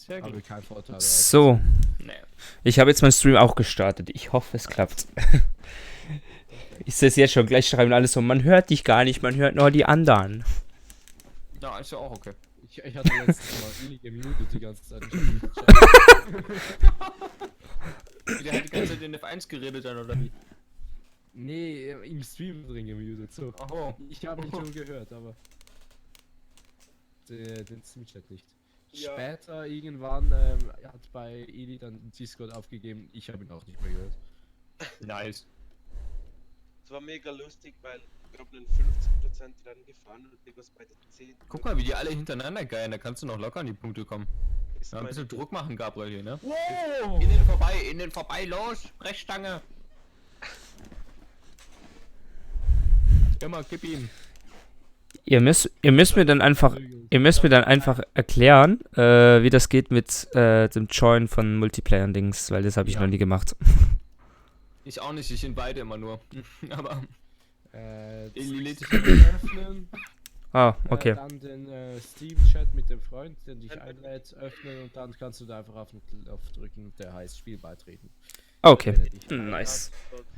Sehr Aber gut. kein Vorteil. So, Nee. ich habe jetzt meinen Stream auch gestartet. Ich hoffe, es klappt. Ich sehe es jetzt schon, gleich schreiben alle so, man hört dich gar nicht, man hört nur die anderen. Ja, ist ja auch okay. Ich hatte letztes Mal Ili gemutet die ganze Zeit. Der hat die ganze Zeit in F1 geredet dann, oder wie? Nee, im Stream drin gemutet. So. Oh. Ich habe ihn schon gehört, aber den Stream-Chat nicht. Ja. Später irgendwann hat bei Eli dann Discord aufgegeben. Ich habe ihn auch nicht mehr gehört. Nice. Es war mega lustig, weil ich glaube, einen 50% Rennen gefahren und Nikos bei der 10. Guck mal, wie die alle hintereinander geilen, da kannst du noch locker an die Punkte kommen. Ist Ja, ein meine- bisschen Druck machen, Gabriel hier, ne? Wow! In den vorbei, los! Brechstange! Immer, gib ihm. Ihr müsst mir dann einfach erklären, wie das geht mit dem Join von Multiplayer-Dings, weil das habe ich Ja. noch nie gemacht. Ich auch nicht, ich invite immer nur. Aber Eli lädt sich öffnen. Ah, okay. Dann den Steam-Chat mit dem Freund, den dich einlädt, öffnen und dann kannst du da einfach auf den Knopf drücken, der heißt Spiel beitreten. Okay, Wenn er dich- nice.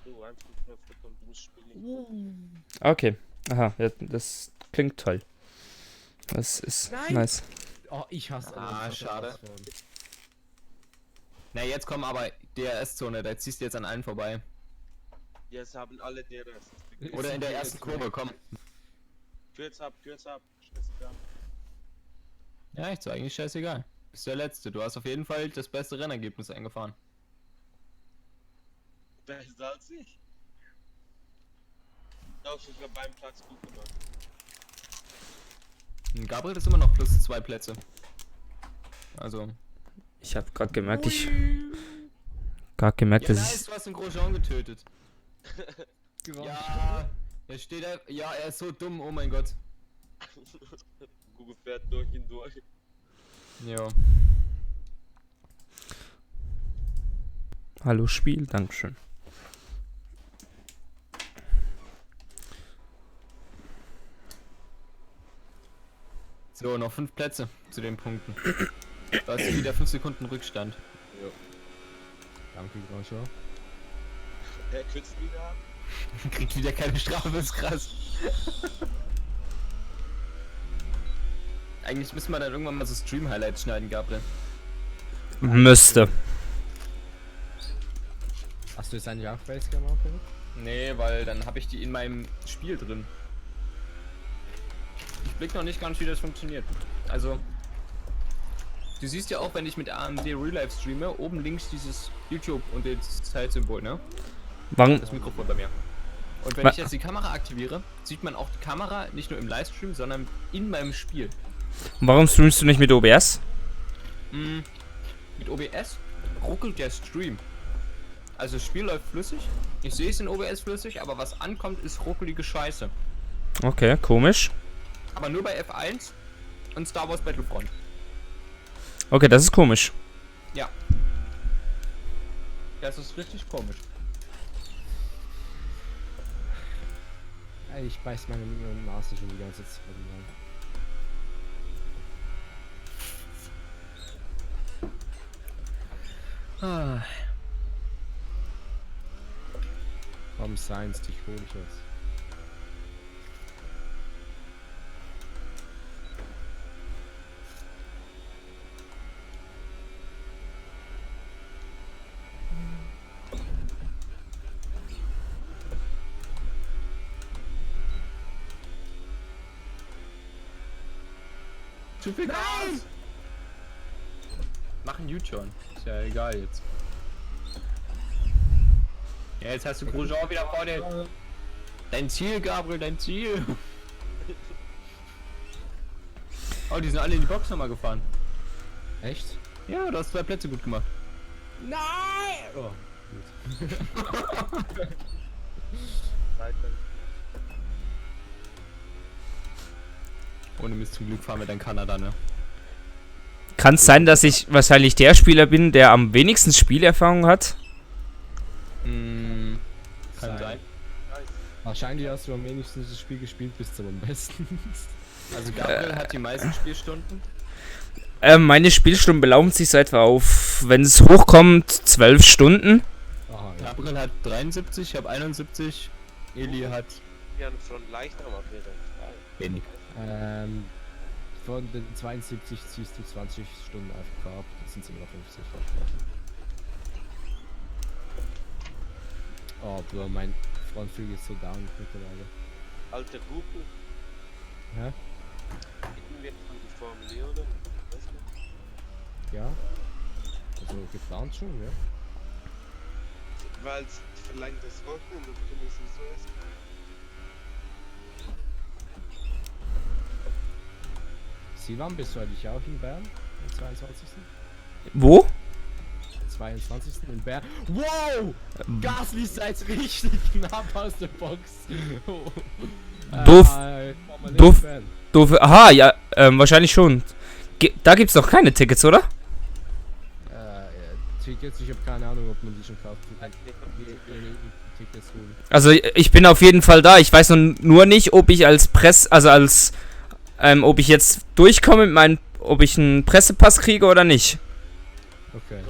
So, einfach nur für den Spielen. Okay, aha, ja, das klingt toll. Das ist Nein! nice. Oh, ich hasse Ah, das schade. von. na jetzt kommen aber DRS-Zone, da ziehst du jetzt an allen vorbei. Jetzt haben alle DRS. Oder in der ersten Kurve, komm. Kürz ab, scheißegal. Ja, ich eigentlich scheißegal. Bist der Letzte, du hast auf jeden Fall das beste Rennergebnis eingefahren. Besser als ich. Doch, ich habe beim Platz gut gemacht. Und Gabriel ist immer noch plus 2 Plätze. Also. Ich habe gerade gemerkt, Ja, dass nice, ich... du hast den Grosjean getötet. Ja, er steht da. Ja, er ist so dumm, oh mein Gott. Google fährt durch ihn durch. Jo. Hallo Spiel, Dankeschön. So, noch 5 Plätze zu den Punkten. Da ist wieder 5 Sekunden Rückstand. Danke, Grosjean. Der kürzt wieder ab. Kriegt wieder keine Strafe, ist krass. Eigentlich müssen wir dann irgendwann mal so Stream-Highlights schneiden, Gabriel. Müsste. Hast du jetzt eigentlich auch Facecam aufgehört? Nee, weil dann habe ich die in meinem Spiel drin. Ich blick noch nicht ganz, wie das funktioniert. Also, du siehst ja auch, wenn ich mit AMD Real Life streame, oben links dieses YouTube und das Zeitsymbol, ne? Warum, Das Mikrofon bei mir. Und wenn Wa- ich jetzt die Kamera aktiviere, sieht man auch die Kamera nicht nur im Livestream, sondern in meinem Spiel. warum streamst du nicht mit OBS? Mit OBS ruckelt der Stream. Also das Spiel läuft flüssig, ich sehe es in OBS flüssig, aber was ankommt, ist ruckelige Scheiße. Okay, komisch. Aber nur bei F1 und Star Wars Battlefront. Okay, das ist komisch. Ja. Das ist richtig komisch. Ich beiß meine Nase schon die ganze Zeit lang. Komm, Science, dich hol ich was. Zu viel Gas! Mach einen U-Turn. Ist ja egal jetzt. Ja, jetzt hast du Grosjean wieder vor dir. Dein Ziel, Gabriel, dein Ziel. Oh, die sind alle in die Box nochmal gefahren. Echt? Ja, du hast 2 Plätze gut gemacht. Nein! Oh, Weiter. Ohne Mist, zum Glück fahren wir dann Kanada, ne? Kann es sein, dass ich wahrscheinlich der Spieler bin, der am wenigsten Spielerfahrung hat? Kann Sein. sein. Wahrscheinlich hast du am wenigsten das Spiel gespielt, bist du am besten. Also Gabriel hat die meisten Spielstunden. Meine Spielstunden belaufen sich so etwa auf, wenn es hochkommt, 12 Stunden. Aha, ja. Gabriel hat 73, ich habe 71, Eli hat Ja, von leicht am Abwehr. wenig. Von den 72 ziehst du 20 Stunden AFK ab, das sind immer noch 50. Oh, Bro, mein Frontflügel ist so down mittlerweile. Alter Google, Hä? hätten wir von die Formel E, oder? Weißt du? Ja? Also geplant schon, ja? Weil es verlangt das Wochenende und können es so essen. Sivan, bist du eigentlich auch in Bern? Am 22. Wo? 22. in Bern. Wow! Gasly ist jetzt richtig knapp aus der Box. Doof. Formel Doof. Bern. Doof. Aha, ja, wahrscheinlich schon. Da gibt's doch keine Tickets, oder? Tickets, ich habe keine Ahnung, ob man die schon kauft. Tickets holen. Also ich bin auf jeden Fall da. Ich weiß nur nicht, ob ich als ob ich jetzt durchkomme mit meinem, ob ich einen Pressepass kriege oder nicht. Okay.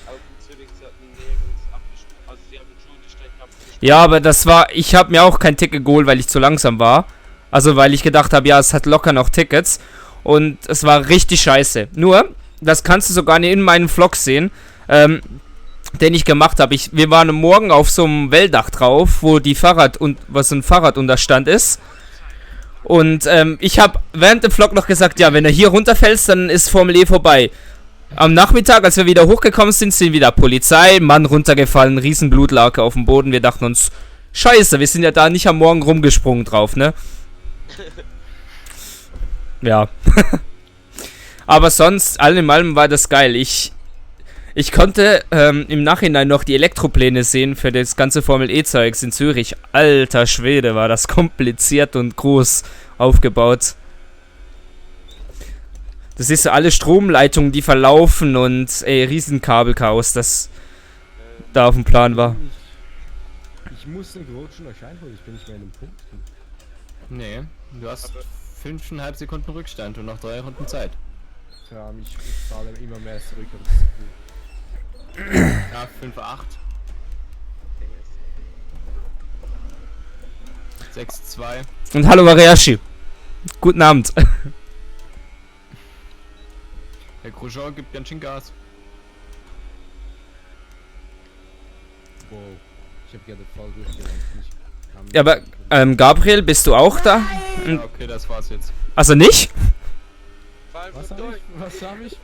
Aber in Zürich, sie hatten nirgends abgesprochen. Also sie haben schon die Strecke abgesprochen. Ja, aber ich habe mir auch kein Ticket geholt, weil ich zu langsam war. Also weil ich gedacht habe, ja, es hat locker noch Tickets. Und es war richtig scheiße. Nur, das kannst du sogar in meinem Vlog sehen, den ich gemacht habe. Wir waren morgen auf so einem Welldach drauf, wo was so ein Fahrradunterstand ist. Und ich habe während dem Vlog noch gesagt, ja, wenn er hier runterfällst, dann ist Formel E vorbei. Am Nachmittag, als wir wieder hochgekommen sind wieder Polizei, Mann runtergefallen, riesen Blutlake auf dem Boden. Wir dachten uns, scheiße, wir sind ja da nicht am Morgen rumgesprungen drauf, ne? Ja. Aber sonst, allem in allem war das geil. Ich konnte im Nachhinein noch die Elektropläne sehen für das ganze Formel E-Zeugs in Zürich. Alter Schwede, war das kompliziert und groß aufgebaut. Das ist so alle Stromleitungen, die verlaufen und riesen Kabelchaos, das da auf dem Plan war. Ich muss den Groschen noch einholen, ich bin nicht mehr in dem Punkt. Nee, du hast 5,5 Sekunden Rückstand und noch 3 Runden Zeit. Ja, ich zahle immer mehr zurück, aber das ist gut. Ja, 5,8. 6,2. Und hallo Variashi. Guten Abend. Der Grosjean gibt ganz schön Gas. Wow, ich habe gerade voll durchgerannt. Ja, aber Gabriel, bist du auch da? Ja, okay, das war's jetzt. Also nicht? Vor allem Was von habe euch. ich? Was habe ich?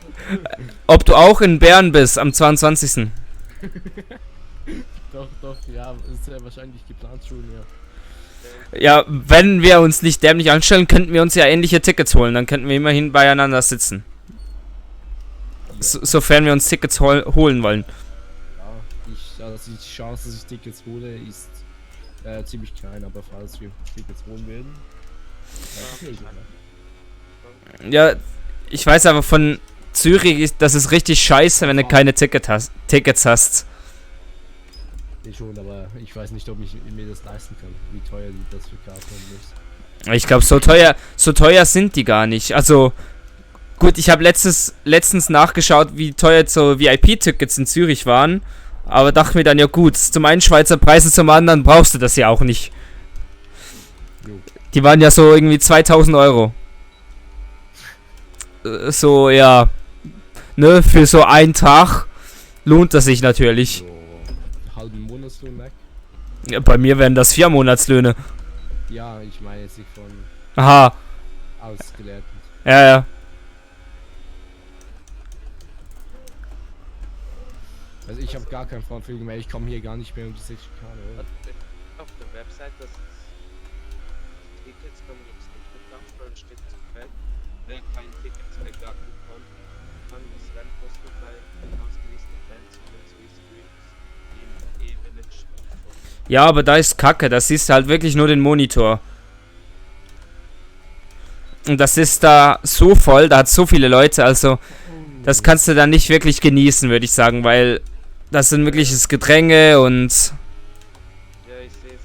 Ob du auch in Bern bist am 22. Doch, ja, ist ja wahrscheinlich geplant schon, ja. Ja, wenn wir uns nicht dämlich anstellen, könnten wir uns ja ähnliche Tickets holen. Dann könnten wir immerhin beieinander sitzen. Sofern wir uns Tickets holen wollen. Ja, also die Chance, dass ich Tickets hole, ist ziemlich klein, aber falls wir Tickets holen werden, das möglich, ne? Ja, ich weiß aber von Zürich, das ist richtig scheiße, wenn du keine Tickets hast. Nee, schon, aber ich weiß nicht, ob ich mir das leisten kann, wie teuer das für Karten ist. Ich glaube, so teuer sind die gar nicht. Also, gut, ich habe letztens nachgeschaut, wie teuer so VIP-Tickets in Zürich waren. Aber dachte mir dann, ja gut, zum einen Schweizer Preise, zum anderen brauchst du das ja auch nicht. Jo. Die waren ja so irgendwie 2000 Euro. So, ja. Ne, für so einen Tag lohnt das sich natürlich. So halben Monatslohn weg. Ja, bei mir wären das 4 Monatslöhne. Ja, ich meine jetzt nicht von Aha, Ausgelehrten. ja. Also ich habe gar keinen Frontflügel mehr, ich komme hier gar nicht mehr um die 60 Grad. Auf der Website, dass Tickets kommen jetzt nicht mit Nachfrage steht zu Feld. Wer kein Ticket ergattern kann das Rennen kostenfrei ausgewiesene Fans oder Swiss Dreams im E-Village stattfinden. Ja, aber da ist Kacke, da siehst du halt wirklich nur den Monitor. Und das ist da so voll, da hat so viele Leute, also das kannst du dann nicht wirklich genießen, würde ich sagen, weil das sind wirkliches Gedränge und Ja, ich sehe es.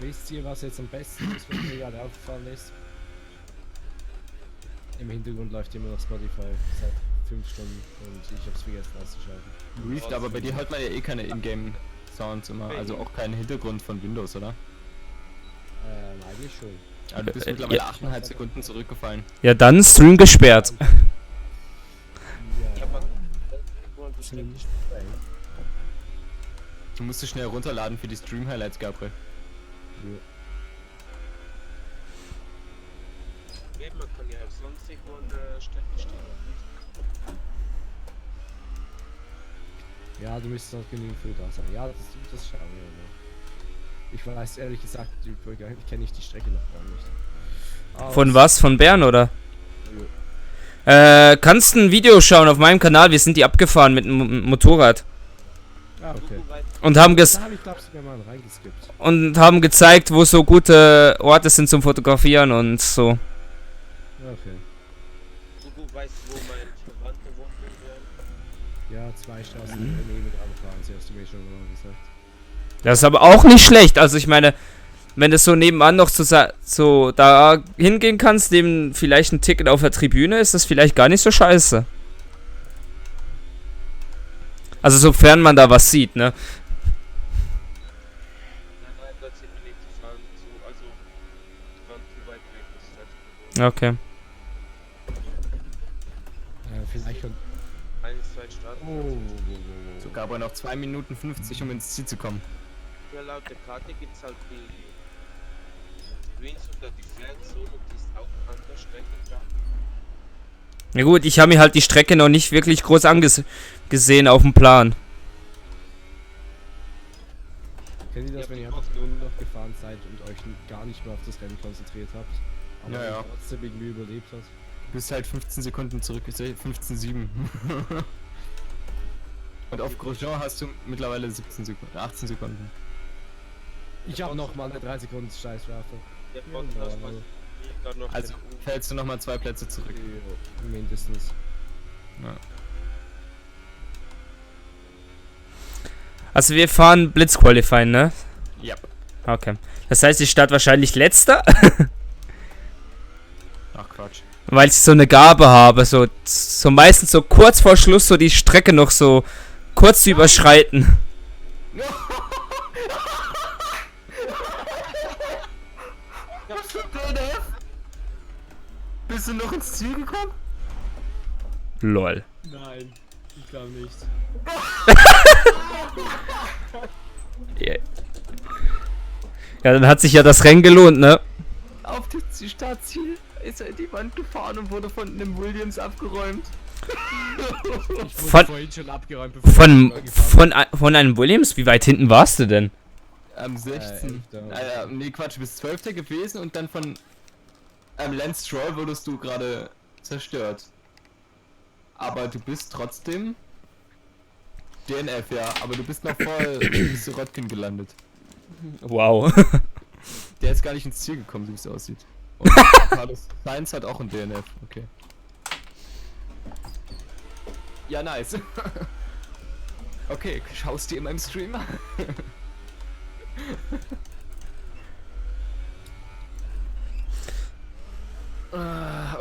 Wisst ihr, was jetzt am besten ist, was mir gerade aufgefallen ist? Im Hintergrund läuft immer noch Spotify seit 5 Stunden und ich hab's vergessen auszuschalten. Reeft, aber bei dir hört man ja eh keine Ingame-Sounds immer, also auch keinen Hintergrund von Windows, oder? Eigentlich schon. Also du bist mittlerweile 8,5 Sekunden zurückgefallen. Ja, dann Stream gesperrt. Ich Ja, hab mal irgendwo ein bisschen zumindest. Du musst es schnell runterladen für die Stream-Highlights, Gabriel. gegeben, man kann ja auch sonst irgendwo an der Strecke stehen. Ja, du müsstest noch genügend früh da sein. Ja, das schauen wir mal. Ich weiß ehrlich gesagt, ich kenne die Strecke noch gar nicht. Aber Von was? Von Bern, oder? Kannst ein Video schauen auf meinem Kanal, wir sind die abgefahren mit dem Motorrad. Ah, okay. Und haben Da habe ich, glaubst du, mir mal reingeskippt. und haben gezeigt, wo so gute Orte sind zum Fotografieren und so. Okay. Du weißt, wo mein Verwandter wohnt, Ja, 2 Straßen neben dran fahren, sie hast du mir schon mal gesagt. Das ist aber auch nicht schlecht. Also ich meine, wenn du so nebenan noch so da hingehen kannst, neben vielleicht ein Ticket auf der Tribüne, ist das vielleicht gar nicht so scheiße. Also sofern man da was sieht, ne? Nein, dort sind wir nicht gefahren, so, also, die waren zu weit weg, das ist halt Okay. Vielleicht schon. 1, 2 Straßen. So, Gabriel, noch 2 Minuten 50, um ins Ziel zu kommen. Ja, laut der Karte gibt's halt die Greens oder die Flag Zone, die ist auch an der Strecke dran. Ja gut, ich habe mir halt die Strecke noch nicht wirklich groß angesehen auf dem Plan. Kennt ihr das, Ja, wenn ihr die einfach nur noch gefahren seid und euch gar nicht mehr auf das Rennen konzentriert habt? Aber Ja, ja. ihr trotzdem irgendwie überlebt habt? Du bist halt 15 Sekunden zurück, 15,7. Und auf Grosjean hast du mittlerweile 17 Sekunden, 18 Sekunden. Ich habe noch mal eine 3 Sekunden Scheißwerfer. Der Podcast war gerade noch Also fällst du nochmal 2 Plätze zurück. Mindestens. Ja. Also wir fahren Blitzqualifying, ne? Ja. Okay. Das heißt, ich starte wahrscheinlich letzter, Ach Quatsch. weil ich so eine Gabe habe, so meistens so kurz vor Schluss so die Strecke noch so kurz zu überschreiten. Bist du noch ins Ziel gekommen? Lol. Nein, ich glaube nicht. Ja, dann hat sich ja das Rennen gelohnt, ne? Auf das Startziel ist er in die Wand gefahren und wurde von einem Williams abgeräumt. Ich wurde Von- vorhin schon abgeräumt, bevor ich Von einem Williams? Wie weit hinten warst du denn? Am 16. Nee, Quatsch, du bist 12. gewesen und dann von Lance Stroll wurdest du gerade zerstört. Aber du bist trotzdem DNF, ja, aber du bist noch voll bis zu Röttgen gelandet. Wow. Der ist gar nicht ins Ziel gekommen, so wie es aussieht. Und Carlos Sainz hat auch ein DNF, okay. Ja, nice. Okay, schaust du in meinem Stream?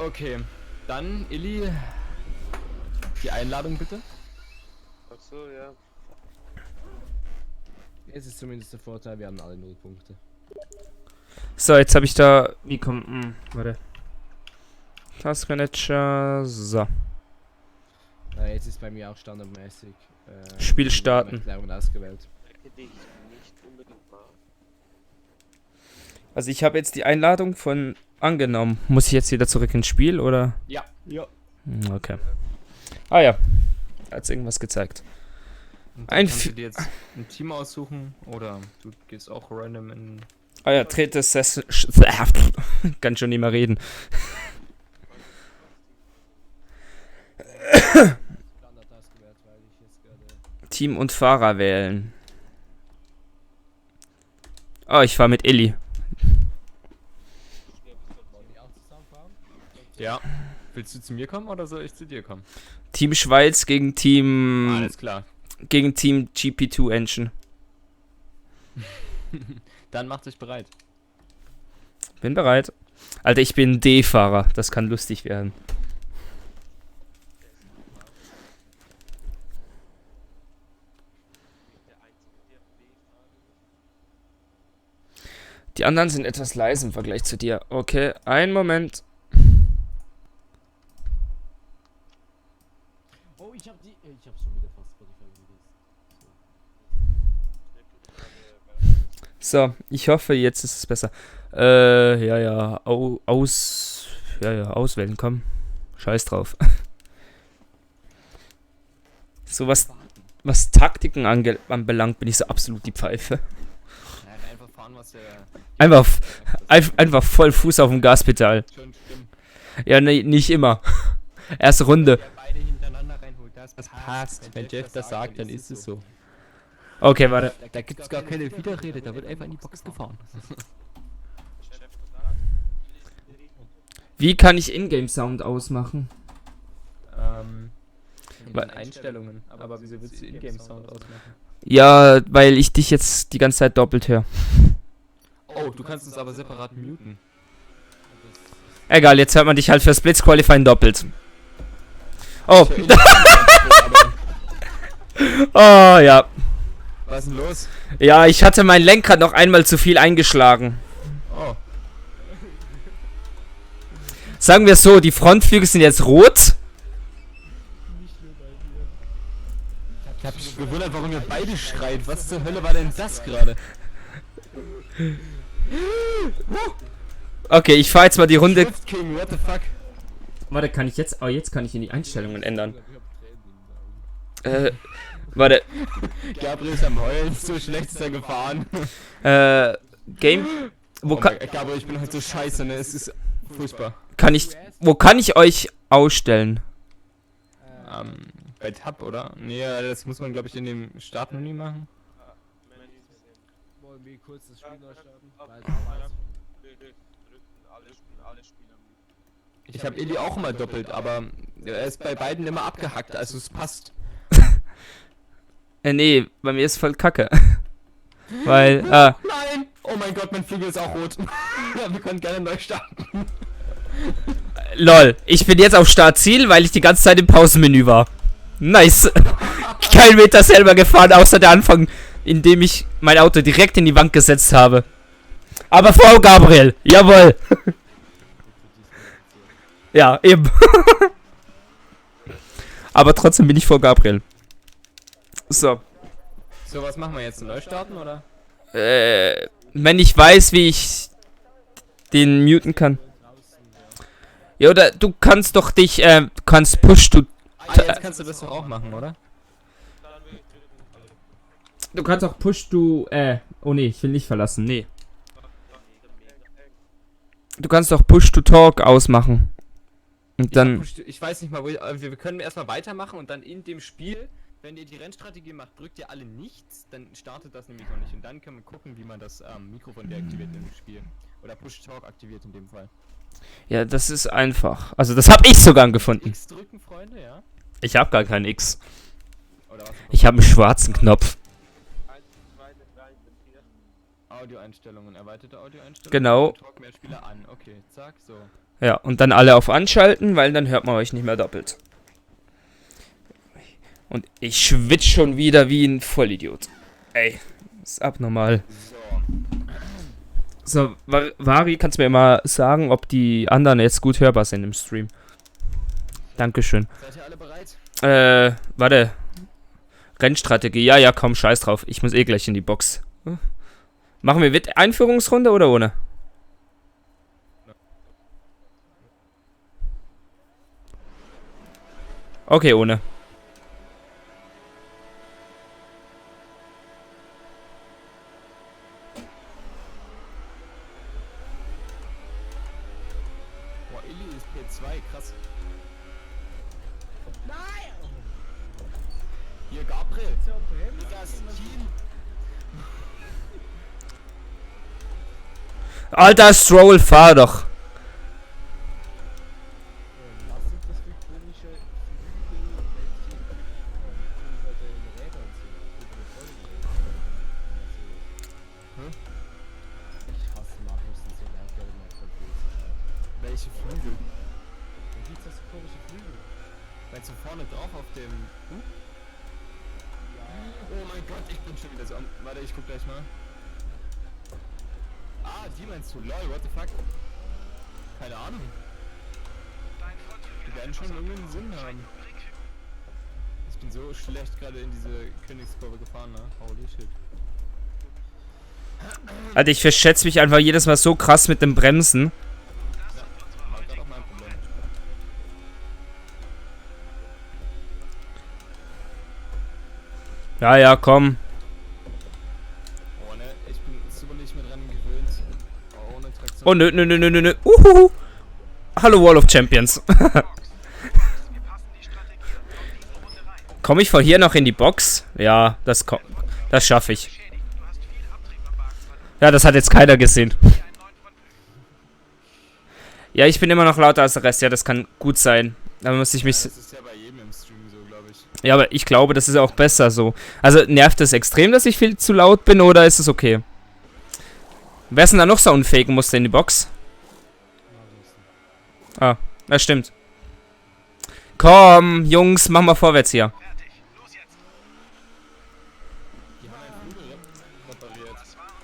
Okay, dann Illy, die Einladung bitte. Achso, ja. Jetzt ist zumindest der Vorteil, wir haben alle 0 Punkte. So, jetzt habe ich da... Wie kommt... warte. Taskmanager... So. Jetzt ist bei mir auch standardmäßig. Spiel starten. Erklärung ausgewählt. Strecke, die ich nicht unbedingt mag. Also ich habe jetzt die Einladung von angenommen. Muss ich jetzt wieder zurück ins Spiel, oder? Ja. Ja. Okay. Ah ja. Hat's irgendwas gezeigt. Und Ein dann kannst du F- dir jetzt ein Team aussuchen oder du gehst auch random in... Ah ja, trete Session... Kann schon nicht mehr reden. Standard ausgewählt, weil ich jetzt gerade. Team und Fahrer wählen. Oh, ich fahr mit Illy. Wollen die auch zusammenfahren? Ja. Willst du zu mir kommen oder soll ich zu dir kommen? Team Schweiz gegen Team... Alles klar. Gegen Team GP2 Engine. Dann macht euch bereit. Bin bereit. Alter, ich bin D-Fahrer. Das kann lustig werden. Die anderen sind etwas leise im Vergleich zu dir. Okay, einen Moment. Oh, ich hab schon wieder fast Spotify-Videos. So, ich hoffe, jetzt ist es besser. Auswählen, komm. Scheiß drauf. So, was Taktiken anbelangt, bin ich so absolut die Pfeife. Einfach fahren, was der... Einfach voll Fuß auf dem Gaspedal. Schon stimmt. Ja, nee, nicht immer. Erste Runde. Beide hintereinander reinholt, das passt. Wenn Jeff das sagt, dann ist es so. Okay, warte. Da gibt's gar keine Widerrede, da wird einfach in die Box gefahren. Wie kann ich Ingame-Sound ausmachen? In den Einstellungen. Aber wieso willst du Ingame-Sound ausmachen? Ja, weil ich dich jetzt die ganze Zeit doppelt höre. Oh, du kannst uns aber separat muten. Egal, jetzt hört man dich halt für Splits Qualifying doppelt. Oh. Oh, ja. Was ist denn los? Ja, ich hatte mein Lenkrad noch einmal zu viel eingeschlagen. Oh. Sagen wir es so, die Frontflügel sind jetzt rot. Ich hab mich gewundert, warum ihr beide schreit. Was zur Hölle war denn das gerade? Okay, ich fahre jetzt mal die Runde. Drift King, what the fuck? Warte, kann ich jetzt... Oh, jetzt kann ich in die Einstellungen ändern. Warte. Gabriel ist am Heulen, so schlecht ist er gefahren. Game... Wo kann... Gabriel, ich bin halt so scheiße, ne? Es ist furchtbar. Wo kann ich euch ausstellen? Bei Tab, oder? Nee, das muss man, glaube ich, in dem Startmenü machen. Wollen wir kurz das Spiel neu starten? Ich habe Eli auch immer doppelt, aber er ist bei beiden immer abgehackt, also es passt. Nee, bei mir ist voll kacke. Weil, Nein! Oh mein Gott, mein Flügel ist auch rot. Ja, wir können gerne neu starten. lol. Ich bin jetzt auf Startziel, weil ich die ganze Zeit im Pausenmenü war. Nice. Kein Meter selber gefahren, außer der Anfang, in dem ich mein Auto direkt in die Wand gesetzt habe. Aber vor Gabriel. Jawohl. Ja, eben. Aber trotzdem bin ich vor Gabriel. So. So, was machen wir jetzt? Neu starten, oder? Wenn ich weiß, wie ich den muten kann. Ja, oder du kannst doch dich, kannst push to... Jetzt kannst du das doch auch machen, oder? Du kannst auch push to, oh nee, ich will nicht verlassen, nee. Du kannst doch push to talk ausmachen. Und dann... Ich weiß nicht mal, wir können erstmal weitermachen und dann in dem Spiel, wenn ihr die Rennstrategie macht, drückt ihr alle nichts, dann startet das nämlich noch nicht. Und dann können wir gucken, wie man das Mikrofon deaktiviert in dem Spiel. Oder Push Talk aktiviert in dem Fall. Ja, das ist einfach. Also das habe ich sogar gefunden. X drücken, Freunde, ja? Ich habe gar keinen X. Oder was? Ich habe einen schwarzen Knopf. 1, 2, 3, 4. Audioeinstellungen, erweiterte Audioeinstellungen. Genau. Talk mehr Spieler an. Okay, zack, so. Ja, und dann alle auf anschalten, weil dann hört man euch nicht mehr doppelt. Und ich schwitze schon wieder wie ein Vollidiot. Ey, ist abnormal. So, Vari, kannst du mir mal sagen, ob die anderen jetzt gut hörbar sind im Stream? Dankeschön. Seid ihr alle bereit? Warte. Rennstrategie. Ja, komm, scheiß drauf. Ich muss eh gleich in die Box. Machen wir mit Einführungsrunde oder ohne? Okay, ohne. Boah, Illy ist P2, krass. Nein! Hier, Gabriel. Das Team. Alter, Stroll, fahr doch. Was sind das für komische Flügel, welche über den Rädern sind? Über den Vorderrädern. Ich hasse Magnussen so, der hat ja immer voll böse. Meinst du vorne drauf auf dem... Oh mein Gott, ich bin schon wieder so... Warte, ich guck gleich mal. Ah, die meinst du? Lol, what the fuck? Keine Ahnung. Die werden schon irgendeinen Sinn haben. Ich bin so schlecht gerade in diese Königskurve gefahren, ne? Holy shit. Alter, ich verschätze mich einfach jedes Mal so krass mit dem Bremsen. War gerade auch mein Problem. Ja, ja, komm. Oh ne, ich bin super nicht mehr dran gewöhnt. Ohne Traktion. Oh, nö, nö, nö, nö, nö, nö. Hallo Wall of Champions. Komme ich von hier noch in die Box? Ja, das schaffe ich. Ja, das hat jetzt keiner gesehen. Ja, ich bin immer noch lauter als der Rest. Ja, das kann gut sein. Da muss ich mich... Das ist ja bei jedem im Stream so, glaube ich. Ja, aber ich glaube, das ist auch besser so. Also, nervt es extrem, dass ich viel zu laut bin, oder ist es okay? Wer ist denn da noch so unfähig und musste in die Box? Ah, das stimmt. Komm, Jungs, mach mal vorwärts hier. Die haben einen Flügel repariert.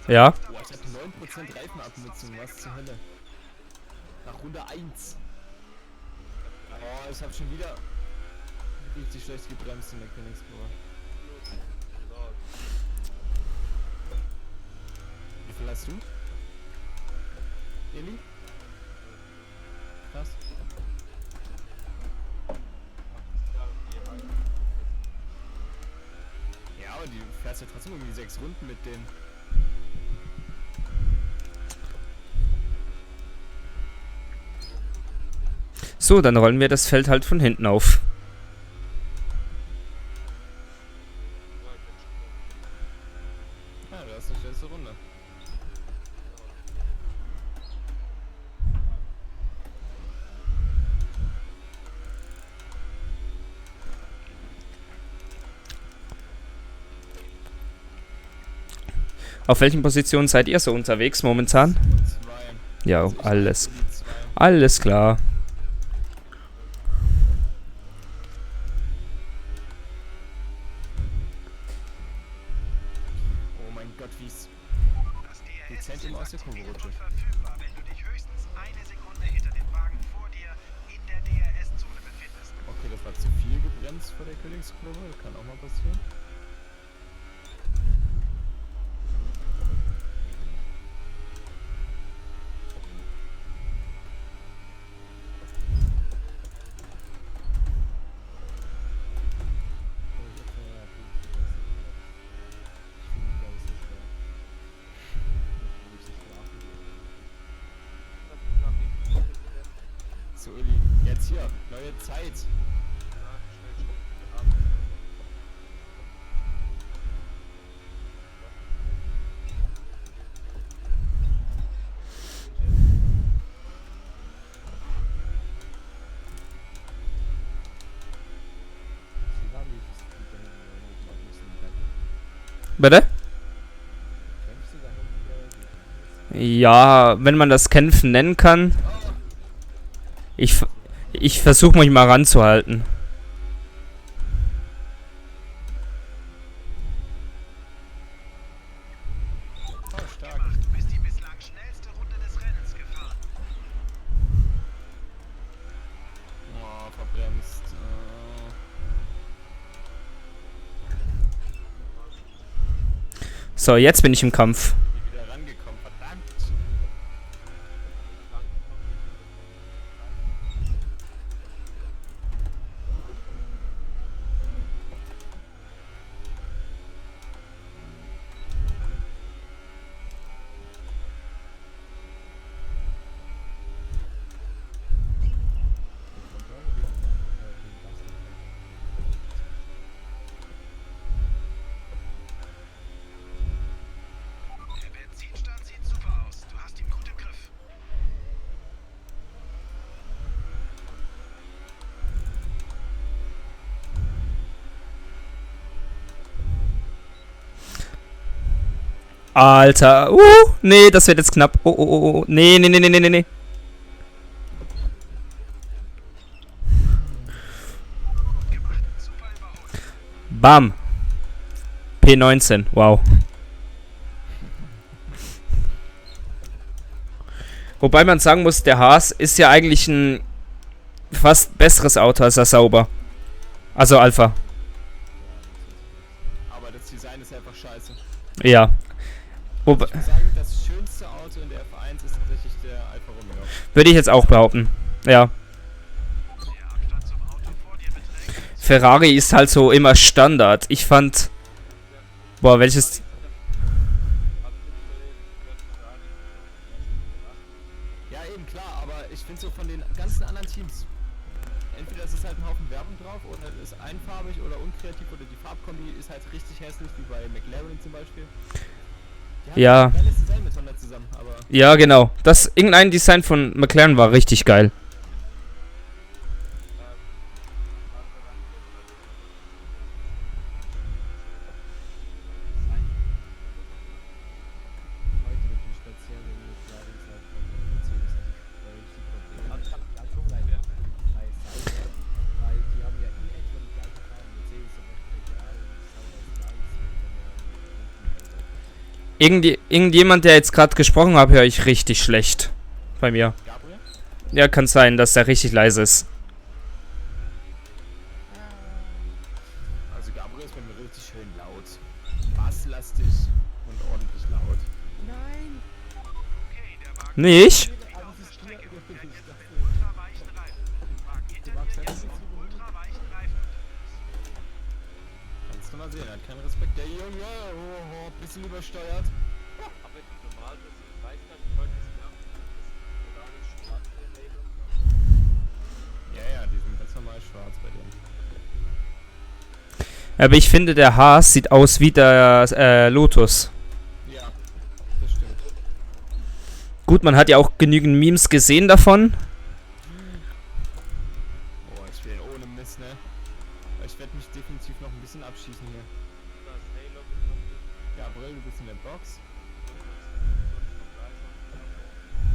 Ja. Boah, ich hatte 9% Reifenabnutzung, was zur Hölle. Nach Runde 1. Oh, ich hab schon wieder richtig schlecht gebremst in der Königskurve. Wie viel hast du? Eli? Krass. Ja, aber die fährst ja trotzdem irgendwie 6 Runden mit denen. So, dann rollen wir das Feld halt von hinten auf. Ja, du hast eine schnellste Runde. Auf welchen Positionen seid ihr so unterwegs momentan? 2. Ja, Also ich alles. bin die 2. Alles klar. Oh mein Gott, wie's dezent immer aus der Kurve rutsche. Okay, das war zu viel gebremst vor der Königskurve, das kann auch mal passieren. So, Uli, jetzt hier, neue Zeit. Bitte? Ja, wenn man das Kämpfen nennen kann. Ich versuche mich mal ranzuhalten. Oh, stark. Du bist die bislang schnellste Runde des Rennens gefahren. Oh, verbremst. So, jetzt bin ich im Kampf. Wie wieder rangekommen, verdammt. Der Benzinstand sieht super aus. Du hast ihn gut im Griff. Alter. Nee, das wird jetzt knapp. Oh. Nee. Bam. P19, wow. Wobei man sagen muss, der Haas ist ja eigentlich ein fast besseres Auto als der Sauber. Also Alpha. Aber das Design ist einfach scheiße. Ja. Wobei, Ich muss sagen, das schönste Auto in der F1 ist tatsächlich der Alfa Romeo. würde ich jetzt auch behaupten. Ja. Der Abstand zum Auto vor dir beträgt Ferrari ist halt so immer Standard. Ich fand... Boah, welches... Ja, eben klar, aber ich finde so von den ganzen anderen Teams, entweder ist es halt ein Haufen Werbung drauf oder es ist einfarbig oder unkreativ oder die Farbkombi ist halt richtig hässlich, wie bei McLaren zum Beispiel. Die haben Ja. ein geiles Design mit Honda zusammen, aber Ja, genau. Das irgendein Design von McLaren war richtig geil. Heute wirklich speziell, wenn wir gerade gesagt haben, Mercedes hatte richtig Probleme. Ganz unleicht bei Sauber, weil die haben ja in etwa die gleiche Farbe. Mercedes zum Beispiel egal und Sauber ist weiß mit der Irgendjemand, der jetzt gerade gesprochen hat, höre ich richtig schlecht. Bei mir. Gabriel? Ja, kann sein, dass der richtig leise ist. Also Gabriel ist bei mir richtig schön laut. Basslastig und ordentlich laut. okay, der Wagen Nicht? auf der Strecke und fährt jetzt mit ultraweichen Reifen. Wagen hinter dir ist mit ultraweichen Reifen. Kannst du mal sehen, er hat keinen Respekt. Der Junge, bisschen übersteuert. Aber die normalen Reifen, heute ist ja schwarze Label. Ja, die sind ganz normal schwarz bei denen. Aber ich finde, der Haas sieht aus wie der Lotus. Ja, das stimmt. Gut, man hat ja auch genügend Memes gesehen davon. Oh, ich will ohne Mist, ne? Ich werde mich definitiv noch ein bisschen abschießen hier. Das Halo bekommt Gabriel, du bist in der Box.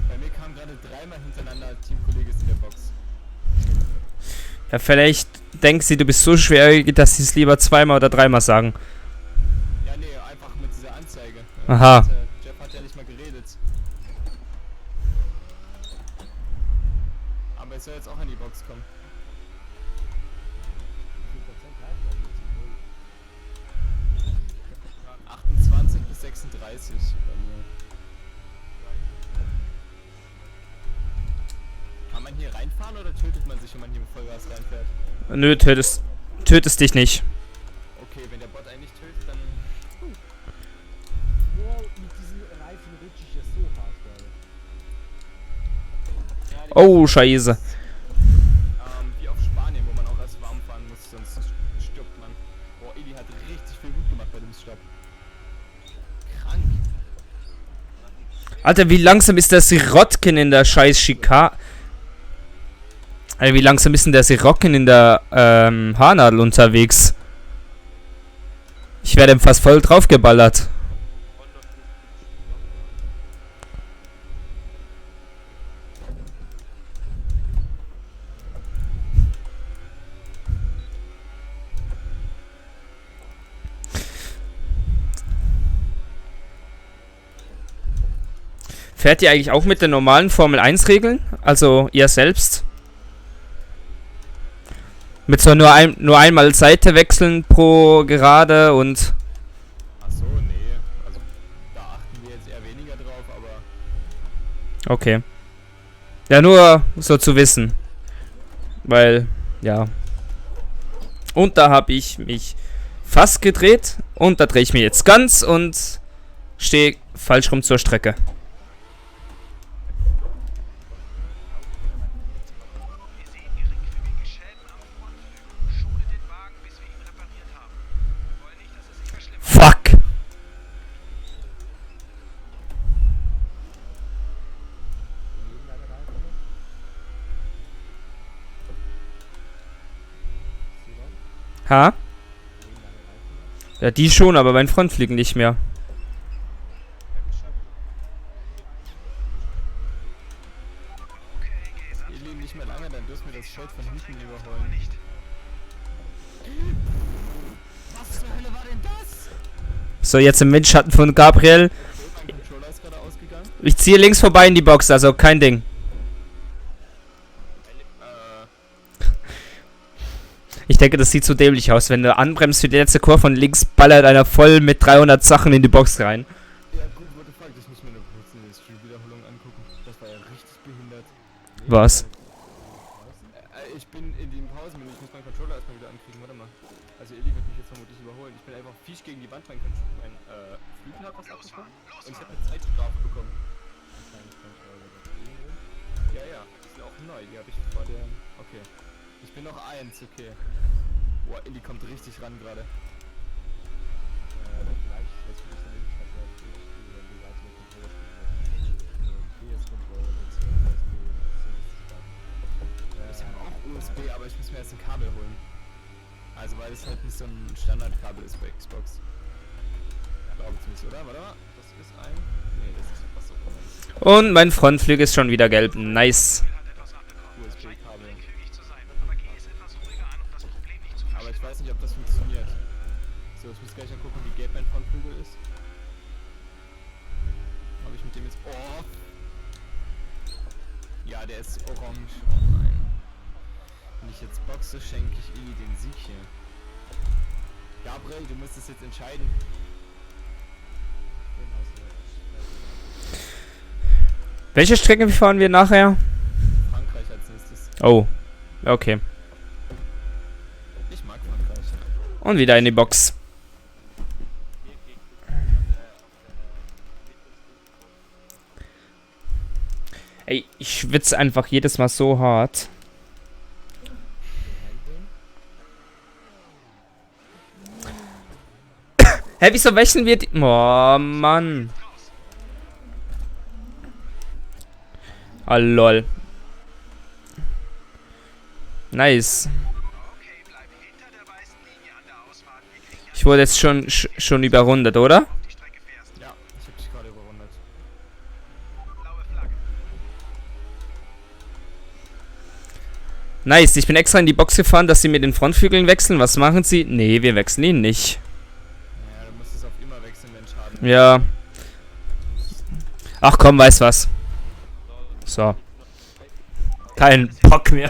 Bei mir kam gerade dreimal hintereinander Teamkollege ist in der Box. Ja, vielleicht denkt sie, du bist so schwer, dass sie es lieber zweimal oder dreimal sagen. Ja, nee, einfach mit dieser Anzeige. Aha. Jeff hat ja nicht mal geredet. Aber es soll jetzt auch in die Box kommen. 28 bis 36 bei mir. Kann man hier reinfahren oder tötet man sich, wenn man hier mit Vollgas reinfährt? Nö, tötest dich nicht. Okay, wenn der Bot einen nicht tötet, dann... Nur mit diesen Reifen rutsche ich ja so hart gerade. Oh, scheiße. Wie auf Spanien, wo man auch erst warm fahren muss, sonst stirbt man. Boah, Eli hat richtig viel gut gemacht bei dem Stopp. Krank. Alter, wie langsam ist der Sirotkin in der scheiß Schikane? Alter, wie langsam ist denn der Sirotkin in der Haarnadel unterwegs? Ich werde ihm fast voll draufgeballert. Fährt ihr eigentlich auch mit den normalen Formel 1 Regeln? Also ihr selbst? Mit so nur einmal Seite wechseln pro Gerade und... Achso, nee. Also, da achten wir jetzt eher weniger drauf, aber... Okay. Ja, nur so zu wissen. Weil, ja. Und da habe ich mich fast gedreht. Und da drehe ich mich jetzt ganz und stehe falsch rum zur Strecke. Wir sehen geringfügige Schäden am Frontflügel. Schule den Wagen, bis wir ihn repariert haben. Wir wollen nicht, dass es sich verschlimmert. Fuck! Ha? Ja, die schon, aber mein Frontflügel nicht mehr. Okay, Gazer. Ihr leben nicht mehr lange, dann dürfen wir das Feld von hinten überholen. Nicht. So, jetzt im Windschatten von Gabriel. Mein Controller ist gerade ausgegangen. Ich ziehe links vorbei in die Box, also kein Ding. Ich denke, das sieht so dämlich aus, wenn du anbremst für die letzte Kurve und links ballert einer voll mit 300 Sachen in die Box rein. Ja gut, what the fuck, ich muss mir eine kurze Stream-Wiederholung angucken. Das war ja richtig behindert. Was? Ich bin in den Pausen, ich muss meinen Controller erstmal wieder ankriegen, warte mal. Also Eli wird mich jetzt vermutlich überholen. Ich bin einfach fisch gegen die Wand, mein Flügel hat was abbekommen und ich habe eine Zeitstrafe bekommen. Ja, ja, die sind auch neu, die habe ich vor der... Okay. Ich bin noch 1, okay. Boah, Eli kommt richtig ran gerade. Ich habe auch USB, aber ich muss mir jetzt ein Kabel holen. Also weil es halt nicht so ein Standardkabel ist bei Xbox. Glaube ich nicht, oder? Warte mal, das ist ein... Nee, das ist was so. Und mein Frontflügel ist schon wieder gelb. Nice. USB-Kabel. Aber ich weiß nicht, ob das funktioniert. So, ich muss gleich mal gucken, wie gelb mein Frontflügel ist. Habe ich mit dem jetzt... Oh! Ja, der ist orange. Oh nein. Wenn ich jetzt boxe, schenke ich Eli den Sieg hier. Gabriel, du musst es jetzt entscheiden. Welche Strecke fahren wir nachher? Frankreich als nächstes. Oh. Okay. Ich mag Frankreich. Und wieder in die Box. Ey, ich schwitze einfach jedes Mal so hart. Hä, wieso wechseln wir die... Oh, Mann. Ah, lol. Nice. Ich wurde jetzt schon überrundet, oder? Ja, ich hab dich gerade überrundet. Nice, ich bin extra in die Box gefahren, dass sie mit den Frontflügeln wechseln. Was machen sie? Nee, wir wechseln ihn nicht. Ja, du musst es auf immer wechseln, wenn Schaden. Ja. Ach komm, weiß was. So. Kein Bock mehr.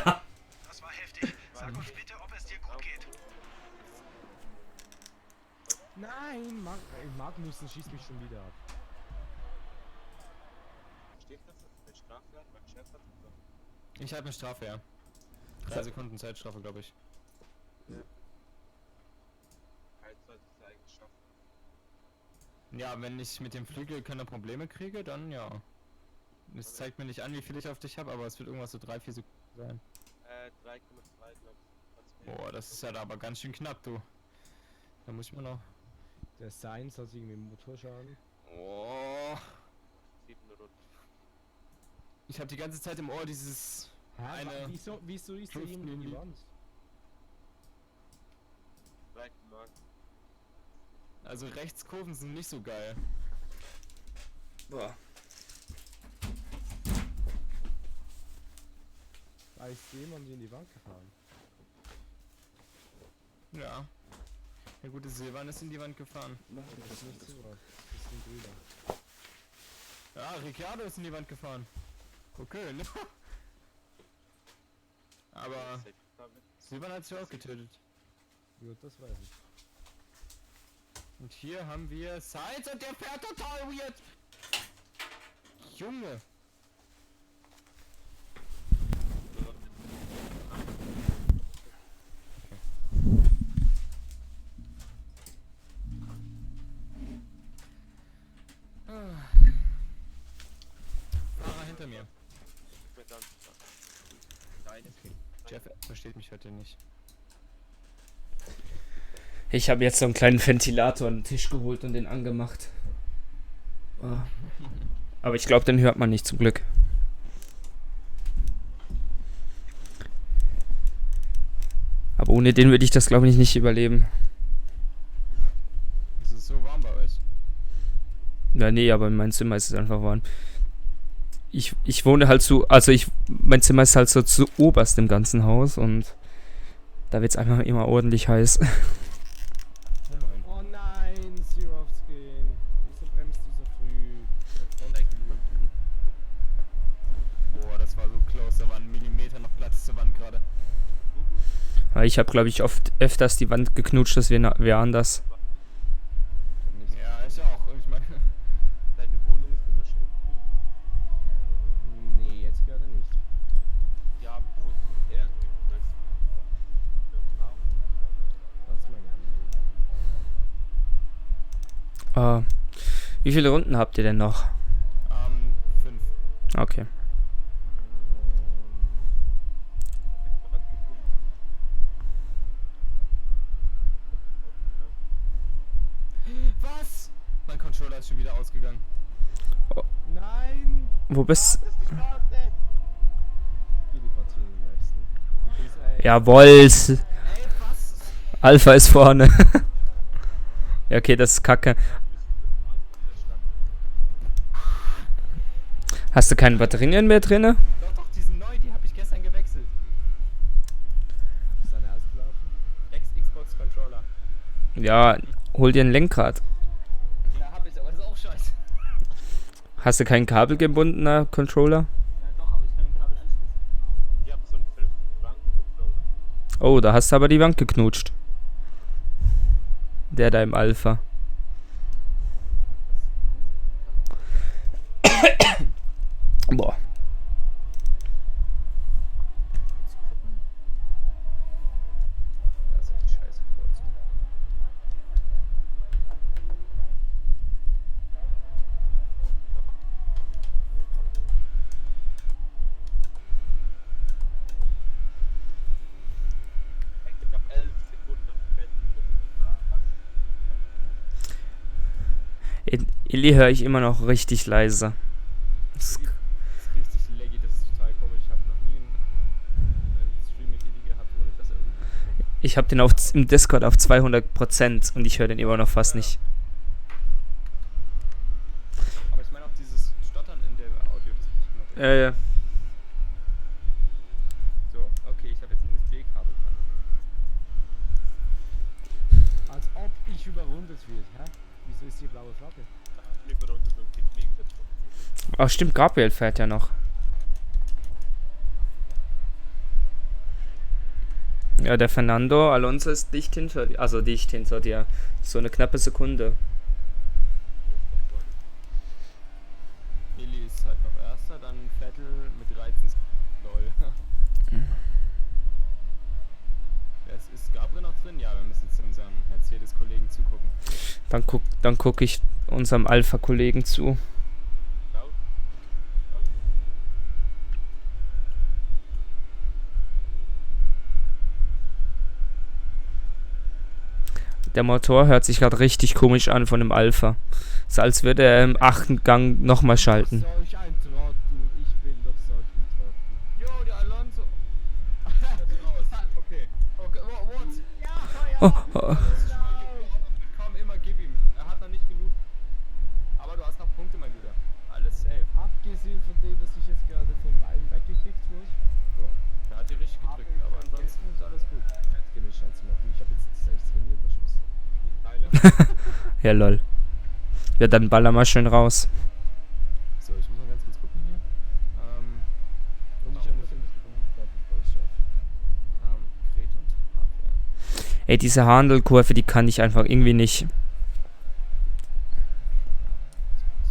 Das war heftig. Sag uns bitte, ob es dir gut geht. Nein, Magnussen schießt mich schon wieder ab. Steht das mit Strafe hat? Mein Chef hat gesagt. Ich habe eine Strafe, ja. 3 Sekunden Zeitstrafe, glaube ich. Halt sollte es eigentlich schaffen. Ja, wenn ich mit dem Flügel keine Probleme kriege, dann ja. Es zeigt mir nicht an, wie viel ich auf dich habe, aber es wird irgendwas so 3-4 Sekunden sein. 3,2 glaube ich. Boah, das ist ja da aber ganz schön knapp, du. Da muss ich mal noch... Der Sainz hat irgendwie Motorschaden. Oh. 7 Runden. Ich habe die ganze Zeit im Ohr dieses... Eine... Wieso ist der jemand in die Wand? Zweiten Mark. Also Rechtskurven sind nicht so geil. Boah. Da ist jemand in die Wand gefahren. Ja. Der gute Silvan ist in die Wand gefahren. Das ist nicht so was. Das ist ein Brüder. Ja, Ricciardo ist in die Wand gefahren. Okay, ne? Aber Silvan hat sich auch getötet. Gut, das weiß ich. Und hier haben wir Sainz und der fährt total weird. Junge. Fahrer hinter mir. Mit dann. Nein, Jeff versteht mich heute nicht. Ich habe jetzt so einen kleinen Ventilator an den Tisch geholt und den angemacht. Oh. Aber ich glaube, den hört man nicht, zum Glück. Aber ohne den würde ich das, glaube ich, nicht überleben. Es ist so warm bei euch. Ja, nee, aber in meinem Zimmer ist es einfach warm. Ich wohne halt so, also mein Zimmer ist halt so zu oberst im ganzen Haus und da wird es einfach immer ordentlich heiß. Oh nein, Sirovski. Weil ich habe, glaube ich, öfters die Wand geknutscht, als wer anders. Ja, ich auch. Und ich meine, Deine Wohnung ist immer schön grün. Nee, jetzt gerade nicht. Ja, wo er Das ist meine Wohnung. Wie viele Runden habt ihr denn noch? 5. Okay. Was? Mein Controller ist schon wieder ausgegangen. Nein! Wo bist Geh die Partie wechseln. Du bist Jawohl. Ey, was? Alpha ist vorne. Ja, okay, das ist kacke. Hast du keine Batterien mehr drinne? Doch, die sind neu, die habe ich gestern gewechselt. Ist deine ausgelaufen? Xbox Controller. Ja, hol dir ein Lenkrad. Ja, hab ich, aber das ist auch scheiße. Hast du keinen kabelgebundener Controller? Ja, doch, aber ich kann den Kabel anschließen. Ich hab so einen 5-Franken-Controller. Oh, da hast du aber die Wand geknutscht. Der da im Alpha. Boah. Das ist echt scheiße kurz. Ich hab 11 Sekunden auf Bett. Illy höre ich immer noch richtig leise. Das ist richtig laggy, das ist total komisch. Ich habe noch nie einen Stream mit Idi gehabt, ohne dass er irgendwie... Ich habe den im Discord auf 200% und ich höre den immer noch fast nicht. Aber ich meine auch dieses Stottern in dem Audio, das muss ich immer... Ja. So, okay, ich habe jetzt ein USB-Kabel dran. Als ob ich überrundet wird, hä? Wieso ist die blaue Flagge? Lieber runter und die Fliegen dazu. Ach stimmt, Gabriel fährt ja noch. Ja, der Fernando Alonso ist dicht hinter dir. Also dicht hinter dir. So eine knappe Sekunde. Eli ist halt noch Erster, dann Vettel mit 13 LOL. Ist Gabriel noch drin? Ja, wir müssen jetzt unserem Mercedes-Kollegen zugucken. Dann guck ich unserem Alpha-Kollegen zu. Der Motor hört sich gerade richtig komisch an von dem Alpha. Ist als würde er im 8. Gang nochmal schalten. Solch ein Trottel, ich bin doch solch ein Trottel. Jo, der Alonso. Der ist raus. Okay. Okay, what? Oh. Komm, immer gib ihm. Er hat noch nicht genug. Aber du hast noch Punkte, mein Guter. Alles safe. Abgesehen von dem, dass ich jetzt gerade von beiden weggekickt wurde. So. Der hat dir richtig gedrückt, aber ansonsten ist alles gut. Fettgemisch zu machen. Ich habe jetzt selbst trainiert, was ist. Ja, lol. Ja, dann baller mal schön raus. So, ich muss mal ganz kurz gucken hier. Und ich habe eine 5 Sekunden, glaube ich, bei schaffen. Gret und Hardware. Ey, diese Handelkurve, die kann ich einfach irgendwie nicht. Das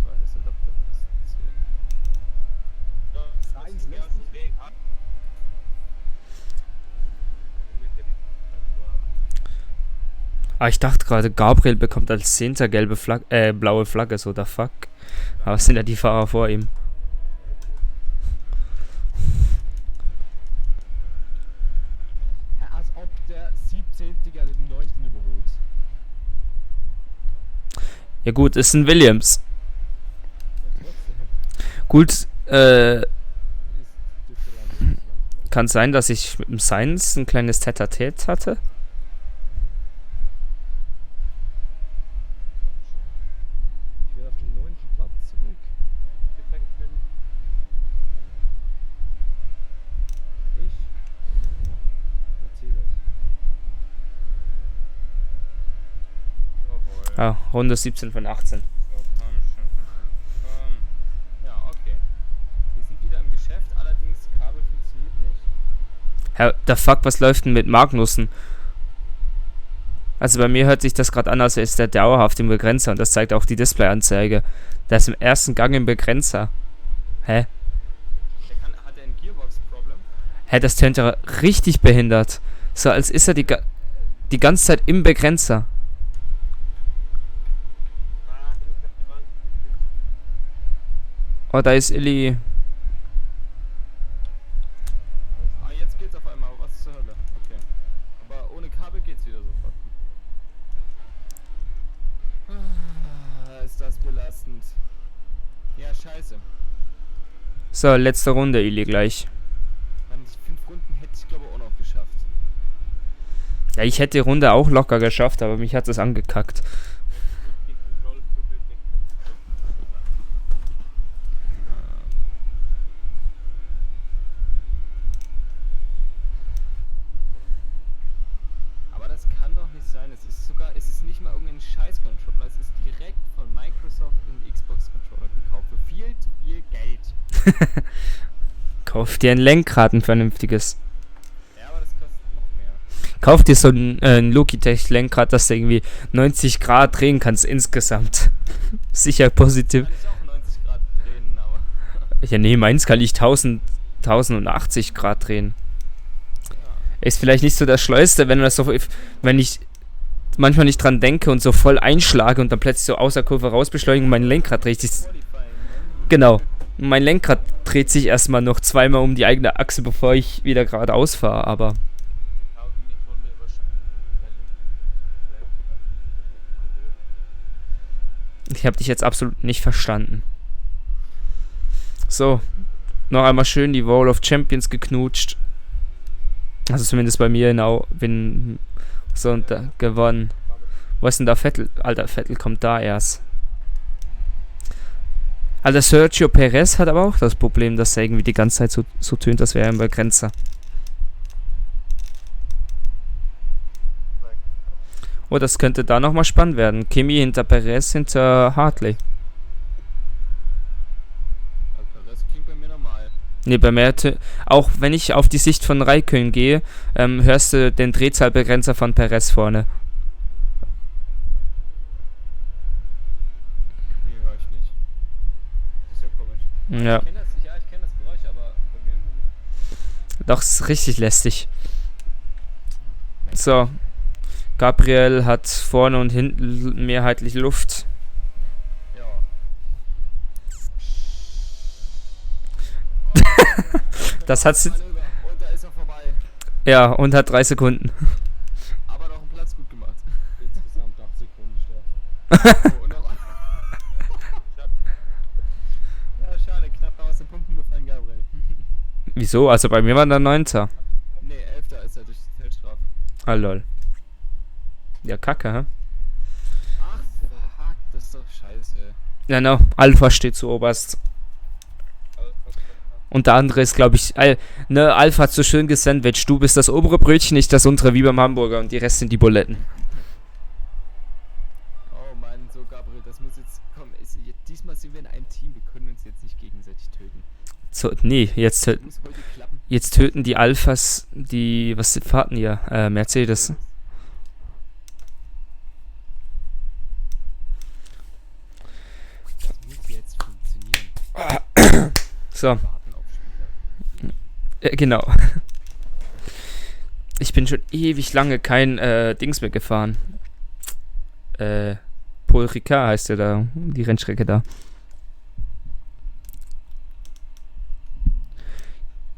war das Adapter. Eins lässt sich Weg ab. Ah, ich dachte gerade, Gabriel bekommt als 10. blaue Flagge, so the fuck. Aber es sind ja die Fahrer vor ihm. Als ob der 17. ja den 9. überholt. Ja gut, ist ein Williams. Ja, trotzdem. Gut, Ist Differenz. kann sein, dass ich mit dem Sainz ein kleines Tête-à-Tête hatte. Ich will auf den 9. Platz zurück. Ich? Mercedes. Jawohl. Ah, Runde 17 von 18. So, komm schon. Komm. Ja, okay. Wir sind wieder im Geschäft, allerdings Kabel funktioniert nicht. Herr, the fuck, was läuft denn mit Magnussen? Also bei mir hört sich das gerade an, als ist der dauerhaft im Begrenzer und das zeigt auch die Displayanzeige. Der ist im ersten Gang im Begrenzer. Hä? Hat er ein Gearbox-Problem? Hä, das tönt ja richtig behindert. So, als ist er die ganze Zeit im Begrenzer. Oh, da ist Illy. Ah, jetzt geht's auf einmal. Was zur Hölle? Okay. Aber ohne Kabel geht's wieder sofort. Ist das belastend. Ja, scheiße. So, letzte Runde, Illy, gleich. Mann, die 5 Runden hätte ich glaube auch noch geschafft. Ja, ich hätte die Runde auch locker geschafft, aber mich hat es angekackt. Aber das kann doch nicht sein. Es ist nicht mal irgendein Scheiß-Controller. Es ist direkt von Microsoft ein Xbox-Controller gekauft. Für viel zu viel Geld. Kauf dir ein Lenkrad, ein vernünftiges. Ja, aber das kostet noch mehr. Kauf dir so ein Logitech-Lenkrad, dass du irgendwie 90 Grad drehen kannst insgesamt. Sicher positiv. Kann ich auch 90 Grad drehen, aber... Ja, nee, meins kann ich 1080 Grad drehen. Ist vielleicht nicht so das Schleuste, wenn ich manchmal nicht dran denke und so voll einschlage und dann plötzlich so außer Kurve raus beschleunigen und mein Lenkrad dreht sich. Genau. Mein Lenkrad dreht sich erstmal noch zweimal um die eigene Achse, bevor ich wieder geradeaus fahre, aber. Ich habe dich jetzt absolut nicht verstanden. So. Noch einmal schön die Wall of Champions geknutscht. Also zumindest bei mir, genau. Bin so und da gewonnen. Wo ist denn da Vettel? Alter, Vettel kommt da erst. Alter, Sergio Perez hat aber auch das Problem, dass er irgendwie die ganze Zeit so tönt, als wäre er ein Begrenzer. Oh, das könnte da nochmal spannend werden. Kimi hinter Perez, hinter Hartley. Das klingt bei mir normal. Ne, bei mir, auch wenn ich auf die Sicht von Raikön gehe, hörst du den Drehzahlbegrenzer von Perez vorne. Nee, hör ich nicht. Das ist ja komisch. Ja. Ich kenn das Geräusch, aber bei mir irgendwie... Doch, ist richtig lästig. So. Gabriel hat vorne und hinten mehrheitlich Luft. Ja. Das hat's. Und da ist er vorbei. Ja, und hat 3 Sekunden. Aber noch einen Platz gut gemacht. Insgesamt 8 Sekunden Start. Oh, und noch... Ja, schade. Knapp noch aus den Punkten gefallen, Gabriel. Wieso? Also bei mir war der 9. Nee, 11. ist er durch die Feldstrafe. Ah, lol. Ja, kacke, hä? Ach, fuck. Das ist doch scheiße. Ja, no. Alpha steht zu oberst. Und der andere ist, glaube ich, Alpha hat so schön gesandwiched. Du bist das obere Brötchen, nicht das untere, wie beim Hamburger. Und die Rest sind die Buletten. Oh Mann, so Gabriel, das muss jetzt... Komm, diesmal sind wir in einem Team. Wir können uns jetzt nicht gegenseitig töten. So, nee, jetzt Das muss heute klappen. töten die Alphas die... Was fahrten ihr? Mercedes. Das muss jetzt funktionieren. So, Warten auf Spieler. genau. Ich bin schon ewig lange kein Dings mehr gefahren. Paul Ricard heißt der da, die Rennstrecke da.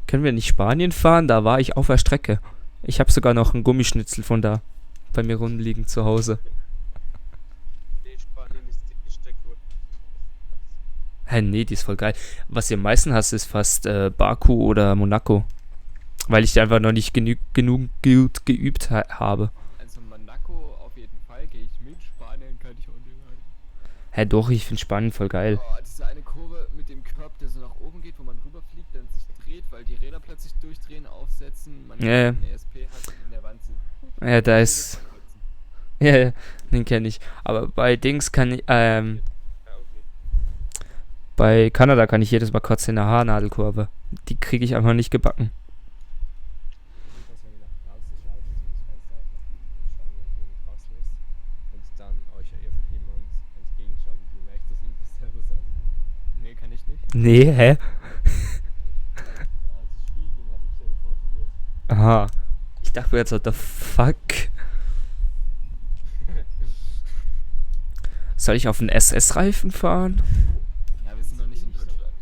Können wir nicht Spanien fahren? Da war ich auf der Strecke. Ich habe sogar noch einen Gummischnitzel von da bei mir rumliegen zu Hause. Nee, Spanien ist die Strecke. Hä, nee, die ist voll geil. Was ihr am meisten hasst, ist fast Baku oder Monaco. Weil ich einfach noch nicht genug gut geübt habe. Also Monaco auf jeden Fall gehe ich mit. Spanien kann ich auch nicht rein. Hä, doch, ich finde Spanien voll geil. Oh, diese eine Kurve mit dem Körb, der so nach oben geht, wo man rüberfliegt, dann sich dreht, weil die Räder plötzlich durchdrehen, aufsetzen, man Ja. einen ESP hat und in der Wand sind. Ja, da ist... Ja, den kenne ich. Aber bei Dings kann ich, Ja, okay. bei Kanada kann ich jedes Mal kurz in der Haarnadelkurve. Die kriege ich einfach nicht gebacken. Nee, hä? Als Spiegelung habe ich teleportiert. Aha. Ich dachte jetzt, what the fuck? Soll ich auf einen SS-Reifen fahren? Ja, wir sind noch nicht in Deutschland.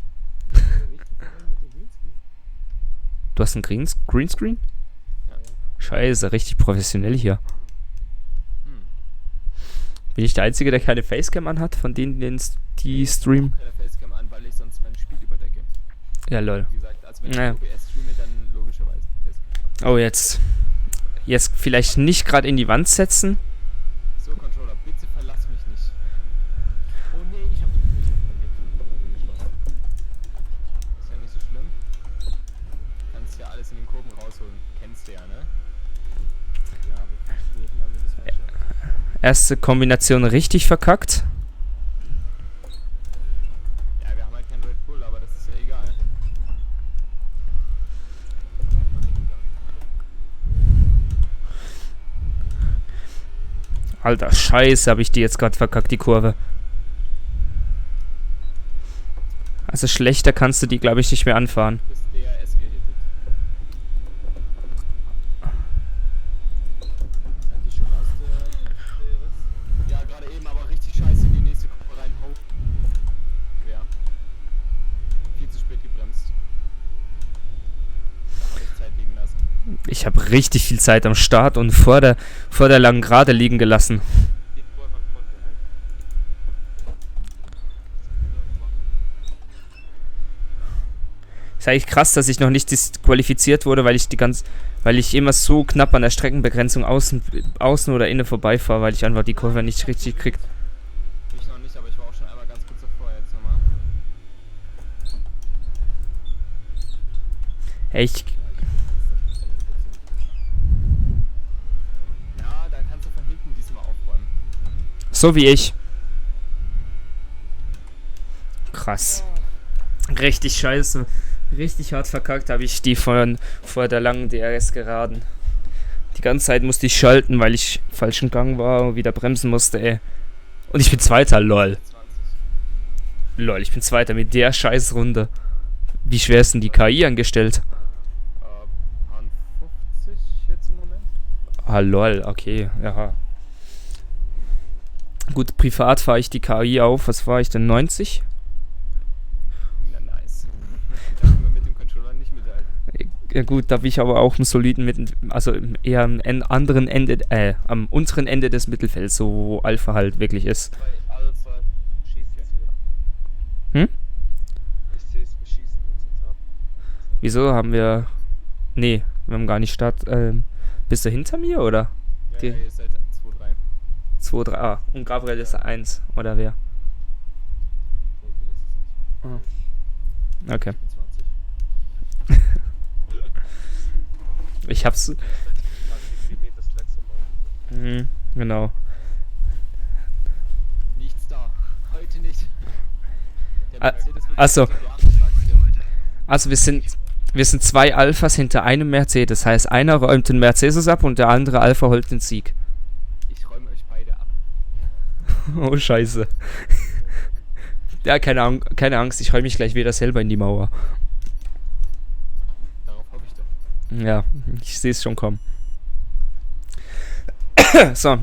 Richtig voll mit dem Greenscreen. Du hast einen Greenscreen? Ja, ja. Scheiße, richtig professionell hier. Hm. Bin ich der Einzige, der keine Facecam anhat, von denen die streamen? Keine Facecam an, weil ich sonst mein Spiel überdecke. Ja, lol. Wie gesagt, also wenn Ja. ich OBS streame, dann logischerweise Facecam. Oh, jetzt vielleicht nicht gerade in die Wand setzen. So, Controller, bitte verlass mich nicht. Oh nee, ich hab mein Heck geschlossen. Ist ja nicht so schlimm. Kannst ja alles in den Kurven rausholen. Kennst du ja, ne? Ja, aber für Kurven haben wir das falsche. Erste Kombination richtig verkackt. Ja, wir haben halt kein Red Bull, aber das ist ja egal. Alter, scheiße, habe ich die jetzt gerade verkackt, die Kurve. Also schlechter kannst du die, glaube ich, nicht mehr anfahren. Du bist DRS gehittet. Hat die schon aus der Ja, gerade eben, aber richtig scheiße in die nächste Kurve rein. Hope. Ja. Viel zu spät gebremst. Da habe ich Zeit liegen lassen. Ich habe richtig viel Zeit am Start und vor der langen Gerade liegen gelassen. Die Kurve konnte halt. Ist eigentlich krass, dass ich noch nicht disqualifiziert wurde, weil ich immer so knapp an der Streckenbegrenzung außen oder innen vorbeifahre, weil ich einfach die Kurve nicht richtig krieg. Ich noch nicht, aber ich war auch schon einmal ganz kurz davor jetzt nochmal. Echt? Ja, da kannst du von hinten diesmal aufräumen. So wie ich. Krass. Richtig scheiße. Richtig hart verkackt habe ich die vor der langen DRS-Geraden. Die ganze Zeit musste ich schalten, weil ich falschen Gang war und wieder bremsen musste, ey. Und ich bin Zweiter, lol. 20. Lol, ich bin Zweiter mit der Scheißrunde. Wie schwer ist denn die KI angestellt? Paar 50 jetzt im Moment. Ah, lol, okay, ja. Gut, privat fahre ich die KI auf. Was war ich denn, 90? Na nice. Da können wir mit dem Controller nicht mithalten. Ja gut, da bin ich aber auch im soliden also eher am anderen Ende, am unteren Ende des Mittelfelds, so wo Alpha halt wirklich ist. Bei Alpha schießen sie. Hm? Ich sehe es, wir schießen uns jetzt ab. Wieso haben wir... Nee, wir haben gar nicht Start... bist du hinter mir, oder? Ja, Die- ja, ihr seid 2-3. 2, 3, ah. Und Gabriel ist 1, oder wer? Purple ist es nicht. Okay. Ich bin 20. Ich hab's... 20 Kilometer das letzte Mal. Genau. Nichts da. Heute nicht. Der Ah, Mercedes wird ach so. jetzt der Anschlag- Also wir sind 2 Alphas hinter einem Mercedes. Das heißt, einer räumt den Mercedes ab und der andere Alpha holt den Sieg. Ich räume euch beide ab. Oh, scheiße. Ja, keine Angst, ich räume mich gleich wieder selber in die Mauer. Darauf hoffe ich doch. Ja, ich sehe es schon kommen. So,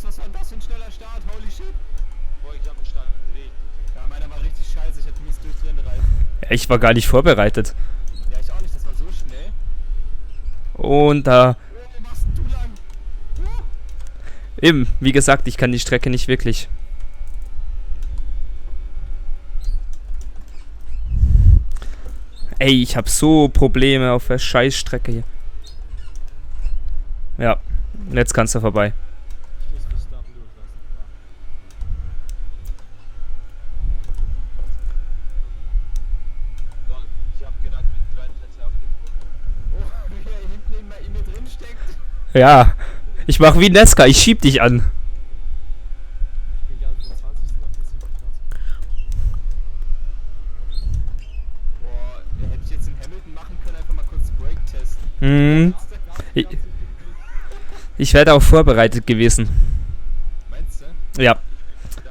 Was war das für ein schneller Start? Holy shit. Boah, ich hab einen starken Weg. Ja, meiner war richtig scheiße. Ich hatte mies durchdrehende Reifen. ich war gar nicht vorbereitet. Ja, ich auch nicht. Das war so schnell. Und da, Oh, machst du lang? eben, wie gesagt, ich kann die Strecke nicht wirklich. Ey, ich habe so Probleme auf der Scheißstrecke hier. Ja, jetzt kannst du vorbei. Ich muss Verstappen durchlassen. Lol, ich hab gerade mit 3 Plätze aufgehoben. Oh, wie er hinten in mir drin steckt. Ja, ich mach wie Nesca, ich schieb dich an. Ich bin gerade vom 20. auf den 7. Platz. Boah, hätte ich jetzt in Hamilton machen können, einfach mal kurz Break testen. Hm, Ist der Gas Ich- ganz so gut? ich wäre auch vorbereitet gewesen. Meinst du? Ja.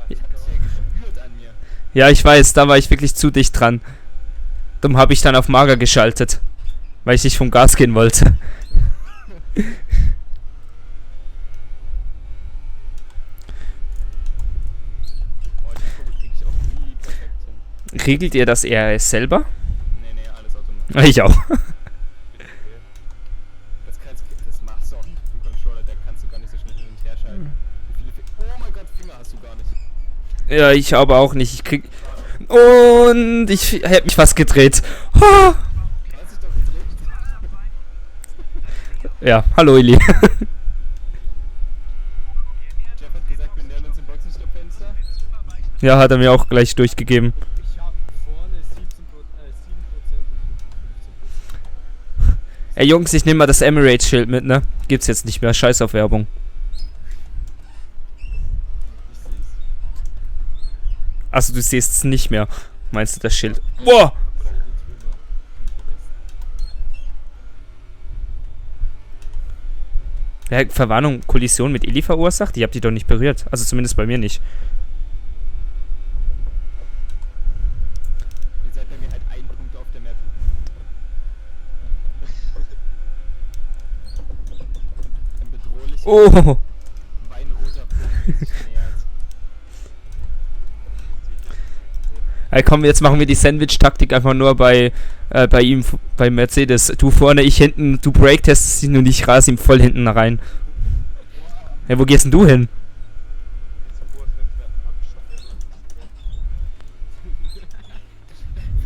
Ich hab's ja gespürt an mir. Ja, ich weiß, da war ich wirklich zu dicht dran. Darum habe ich dann auf Mager geschaltet. Weil ich nicht vom Gas gehen wollte. Oh, die Kurve krieg ich auch nie perfekt hin. Regelt ihr das eher selber? Nee, alles automatisch. Ich auch. Das machst du auch nicht mit dem Controller, da kannst du gar nicht so schnell hin und her schalten. Oh mein Gott, Finger hast du gar nicht. Ja, ich aber auch nicht. Ich krieg... Und ich hätte mich fast gedreht. Ah. Du hast dich doch gedreht. Ja, hallo Eli. Jeff hat gesagt, wir nähern uns im Boxenstoppfenster. Ja, hat er mir auch gleich durchgegeben. Ich habe vorne 7% und 15%. Ey Jungs, ich nehme mal das Emirates-Schild mit, ne? Gibt's jetzt nicht mehr. Scheiß auf Werbung. Ich seh's. Also du siehst es nicht mehr. Meinst du das Schild? Boah! Ja, Verwarnung, Kollision mit Eli verursacht? Ich hab die doch nicht berührt. Also zumindest bei mir nicht. Ihr seid bei mir halt ein Punkt auf der Map. Ein bedrohlicher, Oh! weinroter Punkt sich nähert. Ey, komm, jetzt machen wir die Sandwich-Taktik einfach nur bei ihm, bei Mercedes. Du vorne, ich hinten, du break-testest ihn und ich rase ihm voll hinten rein. Ja, wo gehst denn du hin?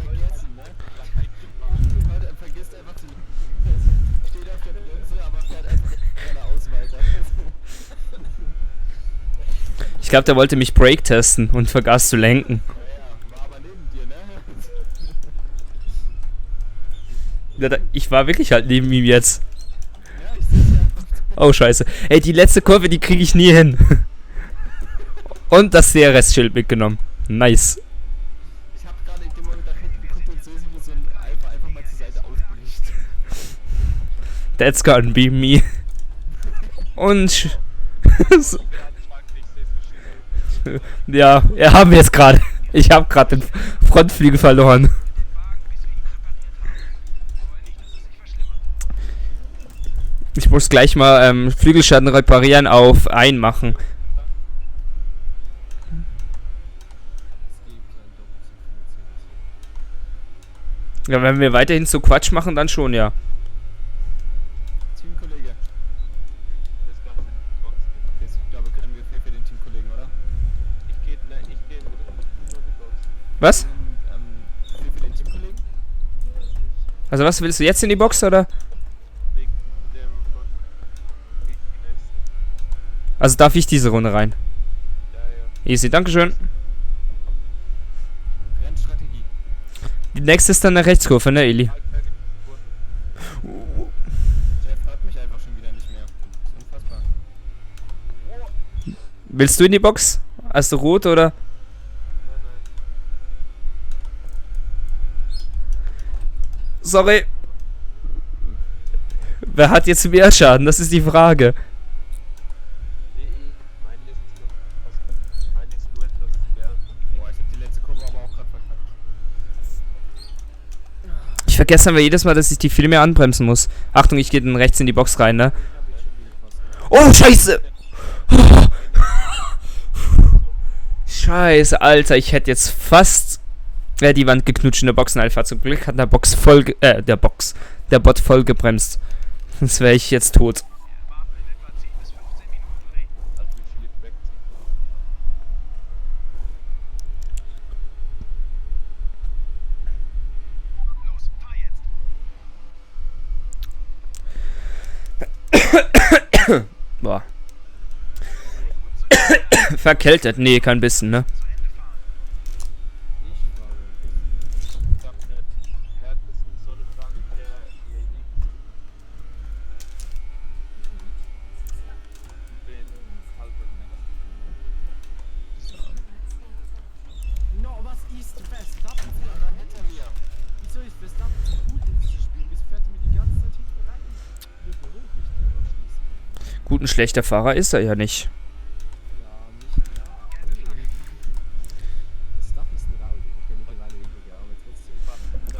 Vergessen, ne? Vergisst einfach zu... Steht auf der Bremse, aber fährt einfach geradeaus weiter. Ich glaube, der wollte mich break-testen und vergaß zu lenken. Ja, war aber neben dir, ne? Ja, ich war wirklich halt neben ihm jetzt. Ja, ich seh's ja einfach. Oh, scheiße. Ey, die letzte Kurve, die kriege ich nie hin. Und das DRS-Schild mitgenommen. Nice. Ich hab gerade in dem Moment nach hinten geguckt und sehe, wie so ein Alpha einfach mal zur Seite ausbricht. That's gonna be me. Und... ja, haben wir jetzt gerade. Ich habe gerade den Frontflügel verloren. Ich muss gleich mal Flügelschaden reparieren auf einmachen. Ja, wenn wir weiterhin so Quatsch machen, dann schon, ja. Teamkollege. Das Ganze in die Box. Okay, ich glaube, können wir viel für den Teamkollegen, oder? Ich gehe nur die Box. Was? Viel für den Teamkollegen? Also was, willst du jetzt in die Box, oder? Wegen dem von gegen die nächsten. Also darf ich diese Runde rein? Ja, ja. Easy, dankeschön. Rennstrategie. Die nächste ist dann eine Rechtskurve, ne, Eli? Jeff hört mich einfach schon wieder nicht mehr. Das ist unfassbar. Willst du in die Box? Hast du rot, oder? Nein, nein. Sorry. Wer hat jetzt mehr Schaden? Das ist die Frage. Meine ist nur etwas schwer. Boah, ich hab die letzte Kurve aber auch gerade verkackt. Ich vergesse aber jedes Mal, dass ich die viel mehr anbremsen muss. Achtung, ich gehe dann rechts in die Box rein, ne? Oh, scheiße! Oh. Scheiße, Alter, ich hätte jetzt fast die Wand geknutscht in der Boxenalpha. Zum Glück hat der Bot voll gebremst. Sonst wäre ich jetzt tot. Also wie Philipp wegzieht. Los, fahr jetzt! Boah. Verkältet? Nee, kein bisschen, ne? Ich sag nicht, Herd ist ein so eine Bank, der hier liegt. Den Albert. No, was ist Verstappen? Da hinter mir. Wieso ist Verstappen so gut in diesem Spiel? Wieso fährt er mir die ganze Zeit hinten rein? Wir beruhigen mich aber schließlich. Gut, ein schlechter Fahrer ist er ja nicht. Ja, nicht, ja.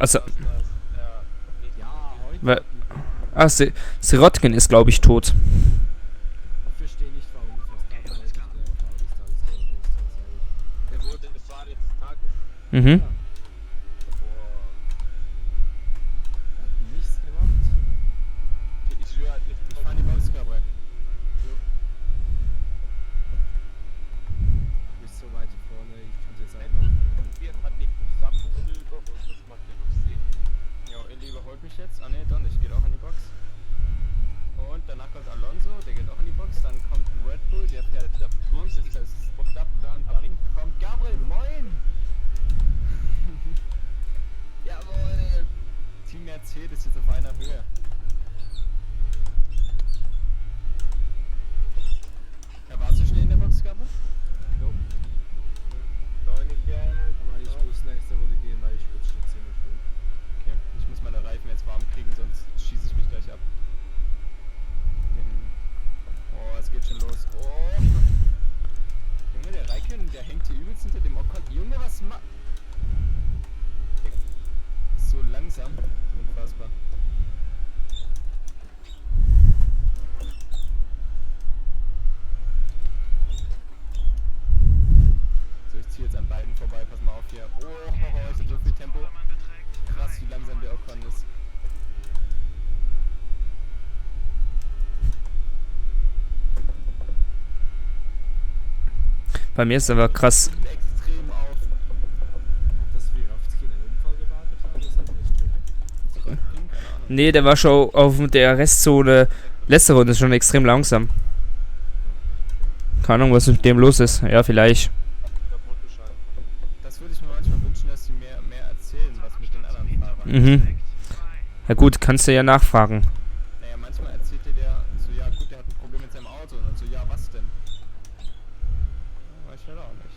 Also, Ja, heute. Weil- Sirotkin ist, glaube ich, tot. Ich verstehe nicht, warum fast alle Leute der Tagestage ist. Der wurde Fahrer des Tages. Mhm. Boah. Er hat nichts gemacht. Ich höre halt nicht. Ich fahr in die Box, Gabriel. Du bist so weit vorne, ich könnte jetzt einfach. Wir hat nicht zusammen drüber und das macht ja noch Sinn. Jo, Illy überholt mich jetzt. Ah ne, Don, ich geht auch in die Box. Und danach kommt Alonso, der geht auch in die Box. Dann kommt ein Red Bull, der fährt ab durch. Das heißt, und dann kommt Gabriel, moin! Jawohl! Team Mercedes jetzt auf einer Höhe. Ja, warst du schon in der Box, Gabriel? Aber ich muss nächste Runde gehen, weil ich kurz schon ziemlich bin. Okay, ich muss meine Reifen jetzt warm kriegen, sonst schieße ich mich gleich ab. Oh, es geht schon los. Oh! Junge, der Raikön, der hängt hier übelst hinter dem Ocon. Junge, was macht... So langsam. Unfassbar. So, ich ziehe jetzt an beiden vorbei. Pass mal auf hier. Oh, ich hab so viel Tempo. Krass, wie langsam der Ocon ist. Bei mir ist aber krass. Extrem auf. Dass Wirawski einen Unfall gewartet hat, das hat nicht Strecke. Keine Ahnung. Nee, der war schon auf der Restzone. Letzte Runde ist schon extrem langsam. Keine Ahnung, was mit dem los ist. Ja, vielleicht. Kaputt geschaltet. Das würde ich mir manchmal wünschen, dass sie mehr erzählen, was mit den anderen Fahrern. Mhm. Ja gut, kannst du ja nachfragen. Naja, manchmal erzählt dir der so, ja gut, der hat ein Problem mit seinem Auto. Und dann so, ja, was denn? Weiß ich halt auch nicht.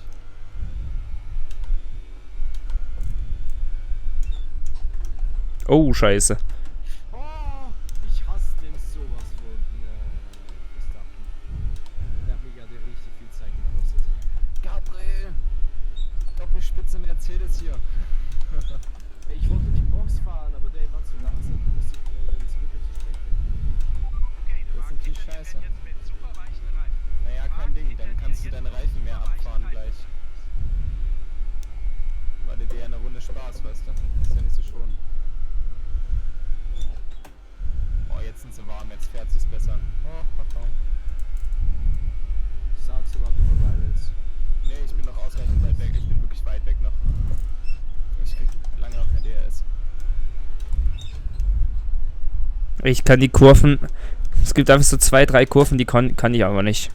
Oh, scheiße. Oh, ich hasse den sowas von Verstappen. Der hat mir gerade richtig viel Zeit gekostet. Gabriel! Doppelspitze Mercedes hier. Ich wollte die Box fahren, aber der war zu langsam. Da musste ich zurück auf die Strecke. Okay, du Das ist magst natürlich dich scheiße. jetzt mit super weichen Reifen. Naja, kein Ding, dann kannst du deine Reifen mehr abfahren gleich. Weil dir ja eine Runde Spaß, weißt du? Ist ja nicht so schon. Oh, jetzt sind sie warm, jetzt fährt sich's besser. Oh, Sagst du mal, du vorbei willst. Nee, ich bin noch ausreichend weit weg. Ich bin wirklich weit weg noch. Ich krieg lange noch kein DRS. Ich kann die Kurven. Es gibt einfach so 2, 3 Kurven, die kann ich aber nicht.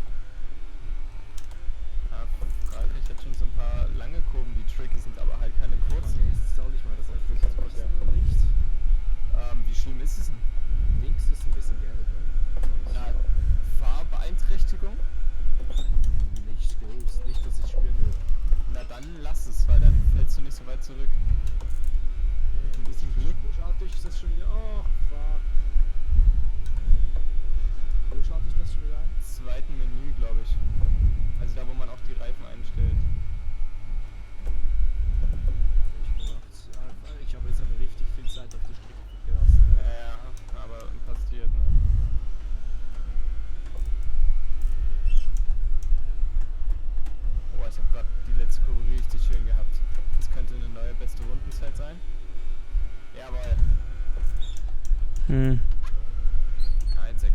Ja, Frankreich hat schon so ein paar lange Kurven, die tricky sind, aber halt keine kurzen. Soll ich mal das kosten oder nicht? Wie schlimm ist es denn? Links ist ein bisschen gelb. Na, Fahrbeeinträchtigung? Nicht groß, nicht, dass ich spüren würde. Na dann lass es, weil dann fällst du nicht so weit zurück. Mit ein bisschen Glück. Wo schalte ich das schon wieder? Oh, fuck. Wo schalte ich das schon wieder ein? Zweiten Menü, glaube ich. Also da, wo man auch die Reifen einstellt. Ich habe jetzt aber richtig viel Zeit auf die Strecke gelassen. Ja, aber passiert, ne? Oh, ich habe gerade die letzte Kurve richtig schön gehabt. Das könnte eine neue beste Rundenzeit sein. Jawohl. Hm. 1,36,0.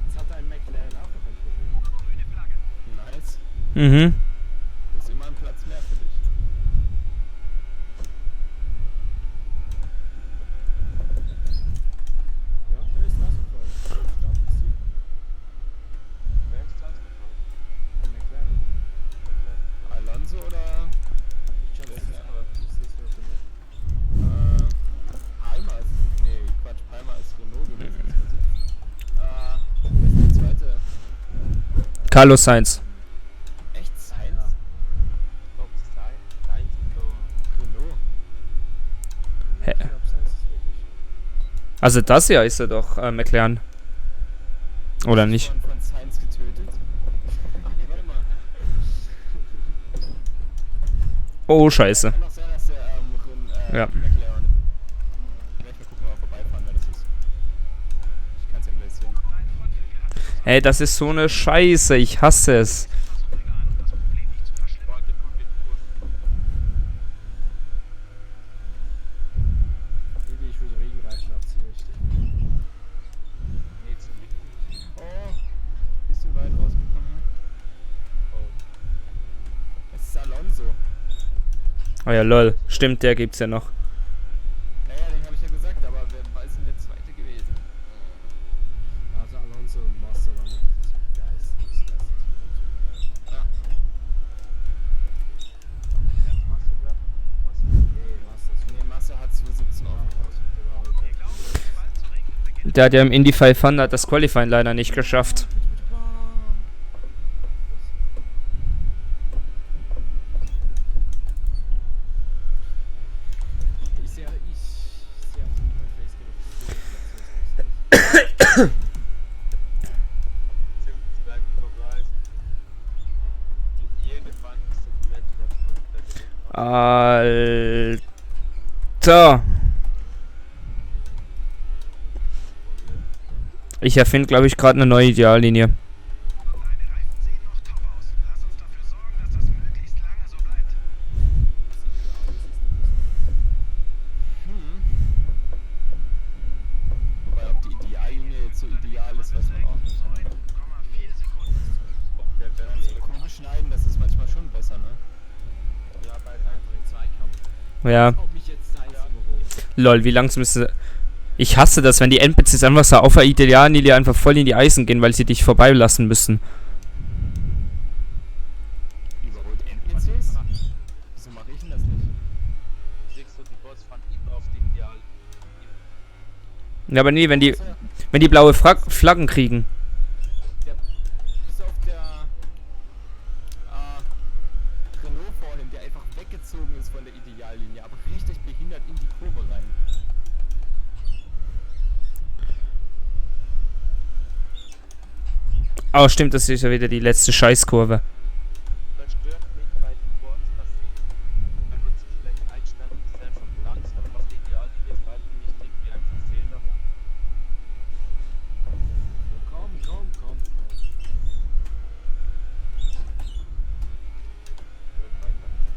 Jetzt hat ein McLaren auch noch ein Problem. Grüne Flagge. Nice. Mhm. Das ist immer ein Platz mehr für dich. Ja, der ist rausgefallen. Starten Sie. Wer ist das gefahren? Ein McLaren. Alonso oder? Ich schaue Wer das ist der andere? Ich sehe es für mich. Palmer ist. Nee, Quatsch, Palmer ist Renault gewesen. Wer ist der zweite? Carlos Sainz. Echt? Sainz? Ja. Ich glaube, Sainz oder Renault? Hä? Ich glaube, Sainz ist wirklich. Also das hier ist ja doch McLaren. Oder nicht? Von Sainz getötet? Ach nee, warte mal. Oh, scheiße. Kann auch sein, dass der Ja. McLaren. Vielleicht mal gucken, ob wir vorbeifahren, wer das ist. Ich kann's ja gleich sehen. Ey, das ist so eine Scheiße. Ich hasse es. Warte, komm mit kurz. Ich würde Regenreifen abziehen, richtig. Nee, zu mit. Oh, bisschen weit rausgekommen. Oh. Es ist Alonso. Oh ja, lol. Stimmt, der gibt's ja noch. Naja, den habe ich ja gesagt, aber wer ist denn der zweite gewesen? Also Alonso und Massa waren noch das geilste Team. Ja, machst du da? Was? Nee, Massa ist Nee, Massa hat 2017 aufgebaut. der war okay. Der hat ja im Indy 500 das Qualifying leider nicht geschafft. Ich sehe auf dem Facebook. Ziemlich vorbei. Irgendwann ist das Match, was Alter. Ich erfinde, glaube ich, gerade eine neue Ideallinie. Deine Reifen sehen noch top aus. Lass uns dafür sorgen, dass das möglichst lange so bleibt. Wobei, ob die Ideallinie jetzt so ideal ist, weiß man auch nicht. Ne? 9,4 Sekunden. der Wenn wir so Kurven schneiden, das ist manchmal schon besser, ne? Ja, bei Einfach in Zweikampf. Ja. Ob mich jetzt Sainz überholt. Lol, wie langsam ist. Ich hasse das, wenn die NPCs einfach so auf der Ideallinie einfach voll in die Eisen gehen, weil sie dich vorbeilassen müssen. Überholt NPCs? Wieso mache ich denn das nicht? siehst du die Bots von ihm auf den Ideal. Ja, aber nee, wenn die blaue Flaggen kriegen. Der, bis auf der Renault vorhin, der einfach weggezogen ist von der Ideallinie, aber richtig behindert in die Kurve rein. Oh, stimmt, das ist ja wieder die letzte Scheißkurve. Das stört mich bei den Bots, dass sie, wenn man sich vielleicht einstellen, ist einfach langsam auf die Ideallinie, weil die nicht irgendwie einfach Fehler machen. Komm.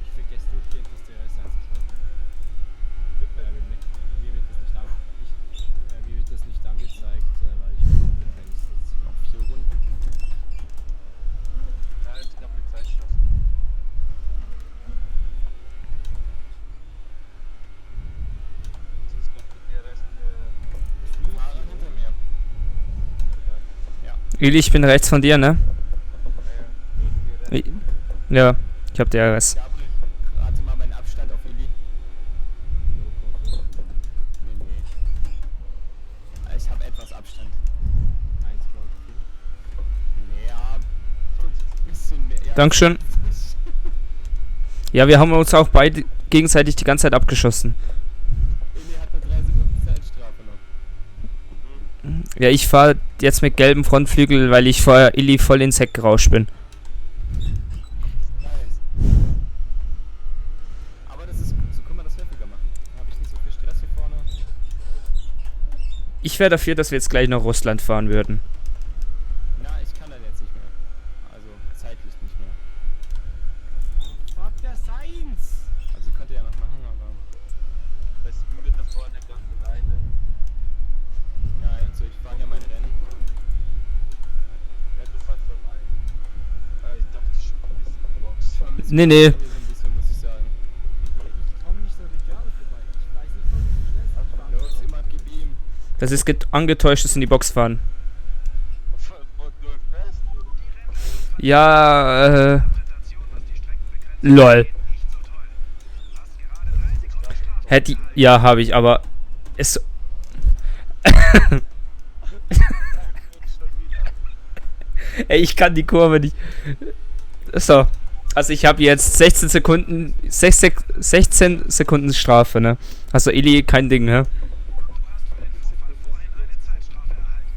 Ich vergesse durchgehend, dass der RS einzuschalten. Mir wird das nicht angezeigt, weil ich begrenzt sitze. Noch 4 Runden. Nein, ich glaube, die Zeit schaffen. Sonst kommt der Rest Fahrer hinter mir. Eli, ich bin rechts von dir, ne? die Rest. Ja, ich hab DRS. Gabriel, rate mal meinen Abstand auf Eli. Nee. Ich habe etwas Abstand. 1, Nee, ja. Ein bisschen mehr. Ja, Dankeschön. Ja, wir haben uns auch beide gegenseitig die ganze Zeit abgeschossen. Eli hat eine 3 Sekunden Zeitstrafe noch. Ja, ich fahre jetzt mit gelbem Frontflügel, weil ich vorher Illy voll ins Heck gerauscht bin. Nice. Aber das ist gut, so können wir das häufiger machen. Da habe ich nicht so viel Stress hier vorne. Ich wäre dafür, dass wir jetzt gleich nach Russland fahren würden. Na, ich kann dann jetzt nicht mehr. Also zeitlich nicht mehr. fuck, der Sainz! Also könnt ihr ja noch machen, aber. Das Bügel da vorne ganz alleine. Ja, also ich fahre ja mein Rennen. Ja, du fährst vorbei. Ich dachte schon ein bisschen Box. Ich vermisse Nee, mich nee. hier so ein bisschen, muss ich sagen. Ich komme nicht an Ricciardo vorbei. Ich weiß nicht, warum ich schnell Los, immer gib ihm. Das ist angetäuschtes in die Box fahren. Wo du fährst, du. Ja, Präsentation, was die Streckenbegrenzung lol. angeht, nicht so toll. Hast gerade 3 Sekunden Start. Hätte ja, habe ich, aber es. Ey, ich kann die Kurve nicht. So. Also ich habe jetzt 16 Sekunden Strafe, ne? Also Eli, kein Ding, ne? Du hast für den Vorfall vorhin eine Zeitstrafe erhalten.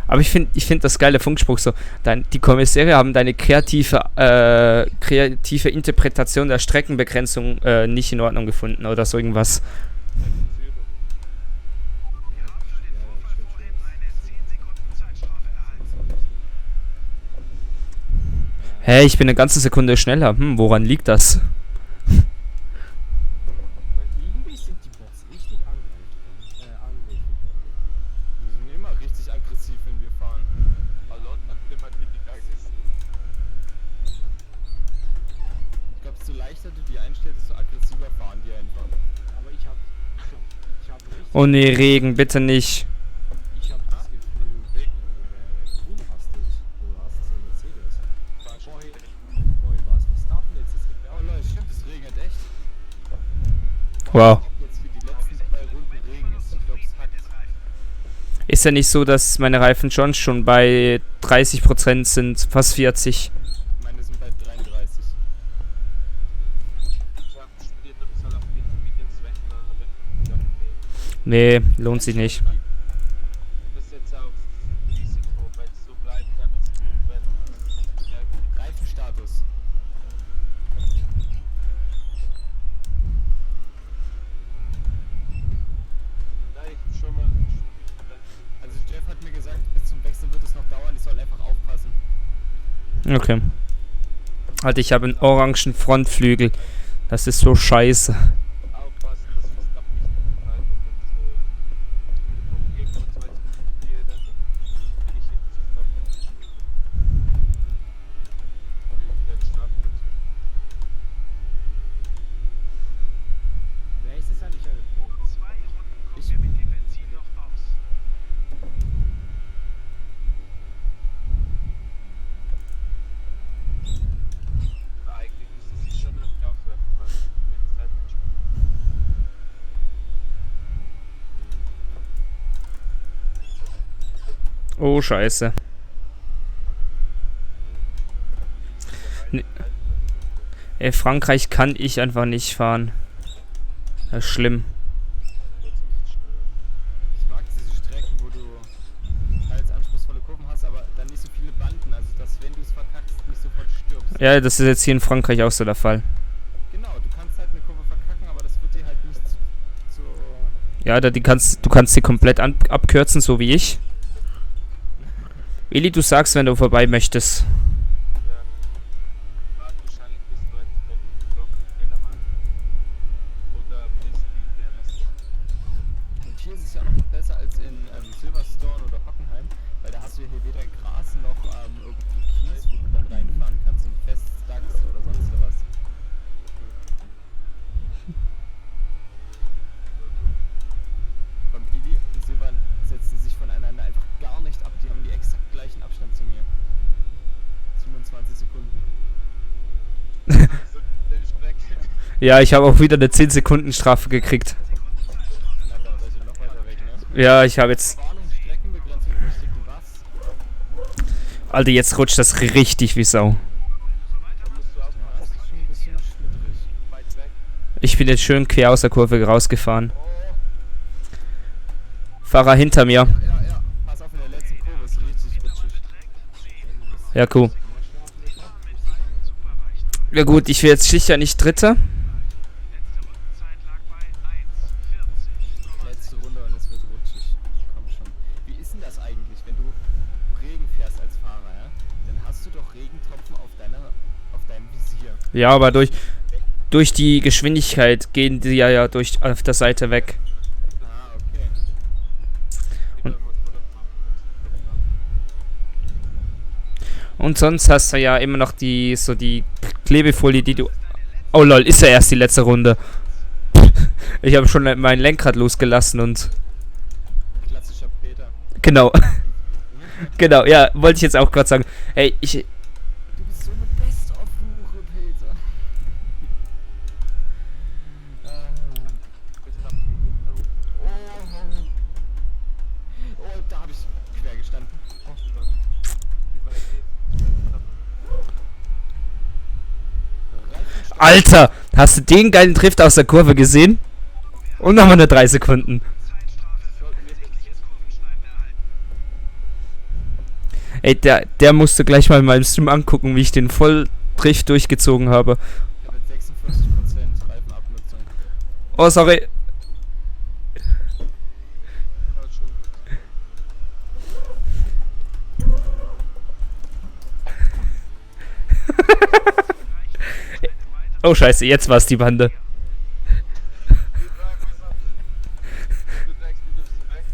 Aber ich find das geile Funkspruch so. Die Kommissäre haben deine kreative Interpretation der Streckenbegrenzung nicht in Ordnung gefunden oder so irgendwas. Wir haben für den Vorfall vorhin eine 10 Sekunden Zeitstrafe erhalten. Hä, ich bin eine ganze Sekunde schneller. Woran liegt das? Irgendwie sind die Bots richtig angreifbar. Wir sind immer richtig aggressiv, wenn wir fahren. Alot hat immer die Geist. Ich glaube, so leichter du die einstellst, desto aggressiver fahren die einfach. Aber ich hab richtig. Oh nee, Regen, bitte nicht. Ich hab das Gefühl, du hast es. Du hast es in Mercedes. Vorhin war es Verstappen, jetzt ist es Oh Leute, stimmt, es regnet echt. Wow. Jetzt für die letzten 2 Runden Regen ist. Ich glaube, es hackt. Ist ja nicht so, dass meine Reifen schon bei 30% sind, fast 40. Meine sind bei 33. Ich habe studiert und soll auf den Comedians wechseln. Nee, lohnt sich nicht. Das ist jetzt auf Risiko, wenn es so bleibt, dann ist gut, wenn ja, Reifenstatus. da ich schon mal Also Jeff hat mir gesagt, bis zum Wechsel wird es noch dauern, ich soll einfach aufpassen. Okay. Alter, ich habe einen orangen Frontflügel. Das ist so scheiße. aufpassen, dass wir es nicht bleiben und irgendwo 2 Sekunden hier, dann bin ich hinten zu stoppen. Irgendein Startplatz. Wer ist es eigentlich angekommen? 2 Runden kommen wir mit dem Benzin noch aus. Eigentlich müsste sie schon noch aufwerfen, weil wenn es halt nicht Oh, scheiße. Ey, Frankreich kann ich einfach nicht fahren. Das ist schlimm. Ich mag diese Strecken, wo du teils anspruchsvolle Kurven hast, aber dann nicht so viele Banden. Also, dass wenn du es verkackst, nicht sofort stirbst. Ja, das ist jetzt hier in Frankreich auch so der Fall. Genau, du kannst halt eine Kurve verkacken, aber das wird dir halt nicht so... Ja, du kannst sie komplett abkürzen, so wie ich. Eli, du sagst, wenn du vorbei möchtest. wart wahrscheinlich bis du jetzt den gebrochenen Fehler machst. Oder bis die der Rest. Und hier ist es ja noch besser als in Silverstone oder Hockenheim, weil da hast du ja hier weder Gras noch irgendwie Kies, wo du dann reinfahren kannst und Feststacks oder sonst was. Beim Eli und Silvan setzen sich voneinander einfach gar nicht ab. Die haben die exakt gleichen Abstand zu mir. 27 Sekunden. So, den Strecke. Ja, ich habe auch wieder eine 10 Sekunden Strafe gekriegt. Na, da seid ihr noch weiter weg, ne? Ja, ich habe jetzt... Warnung, Streckenbegrenzung überschritten was? Alter, jetzt rutscht das richtig wie Sau. Da musst du Ja, aufpassen, das ist schon ein bisschen schlittrig. weit weg. Ich bin jetzt schön quer aus der Kurve rausgefahren. Oh, Fahrer hinter mir. ja. Pass auf, in der letzten Kurve ist richtig rutschig. Ja, cool. Ja gut, ich will jetzt sicher nicht Dritter. Letzte Rundenzeit lag bei 1,40,6. Letzte Runde und es wird rutschig. Komm schon. Wie ist denn das eigentlich, wenn du Regen fährst als Fahrer, ja? Dann hast du doch Regentropfen auf deinem Visier. Ja, aber durch die Geschwindigkeit gehen die ja durch auf der Seite weg. Ah, okay. Und sonst hast du ja immer noch die Klebefolie, die du... Oh lol, ist ja erst die letzte Runde. Ich habe schon mein Lenkrad losgelassen und... Klassischer Peter. Genau. Genau, ja, wollte ich jetzt auch gerade sagen. Hey, Du bist so eine Best-of-Hure, Peter. Oh, da habe ich quer gestanden. Alter, hast du den geilen Drift aus der Kurve gesehen? Und nochmal eine 3 Sekunden. Zeitstrafe für unbefriediges Kurvenschneiden erhalten. Ey, der musste gleich mal in meinem Stream angucken, wie ich den voll Drift durchgezogen habe. Ja, mit 46% Reifenabnutzung. Oh, sorry. Ja, schon. Oh, scheiße, jetzt war's die Bande. Du sagst, du bist weg.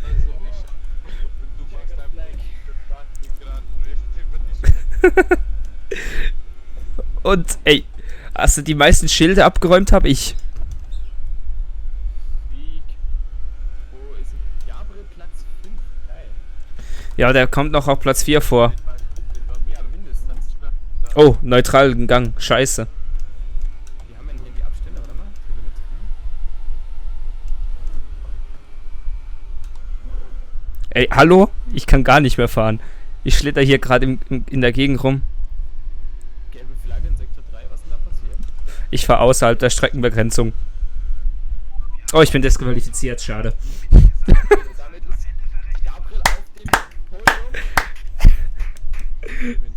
Also du machst einfach den 20 Grad Drift über dich. Und, ey, also die meisten Schilde abgeräumt habe ich. Sieg. Wo ist Gabriel Platz 5? Geil. Ja, der kommt noch auf Platz 4 vor. Ja, mindestens. Oh, neutralen Gang. Scheiße. Wie haben wir denn hier die Abstände, warte mal? Telemetrie. Ey, hallo? Ich kann gar nicht mehr fahren. Ich schlitter hier gerade in der Gegend rum. Gelbe Flagge in Sektor 3, was denn da passiert? Ich fahre außerhalb der Streckenbegrenzung. Oh, ich bin disqualifiziert. Schade. Und damit ist Gabriel auf dem Podium.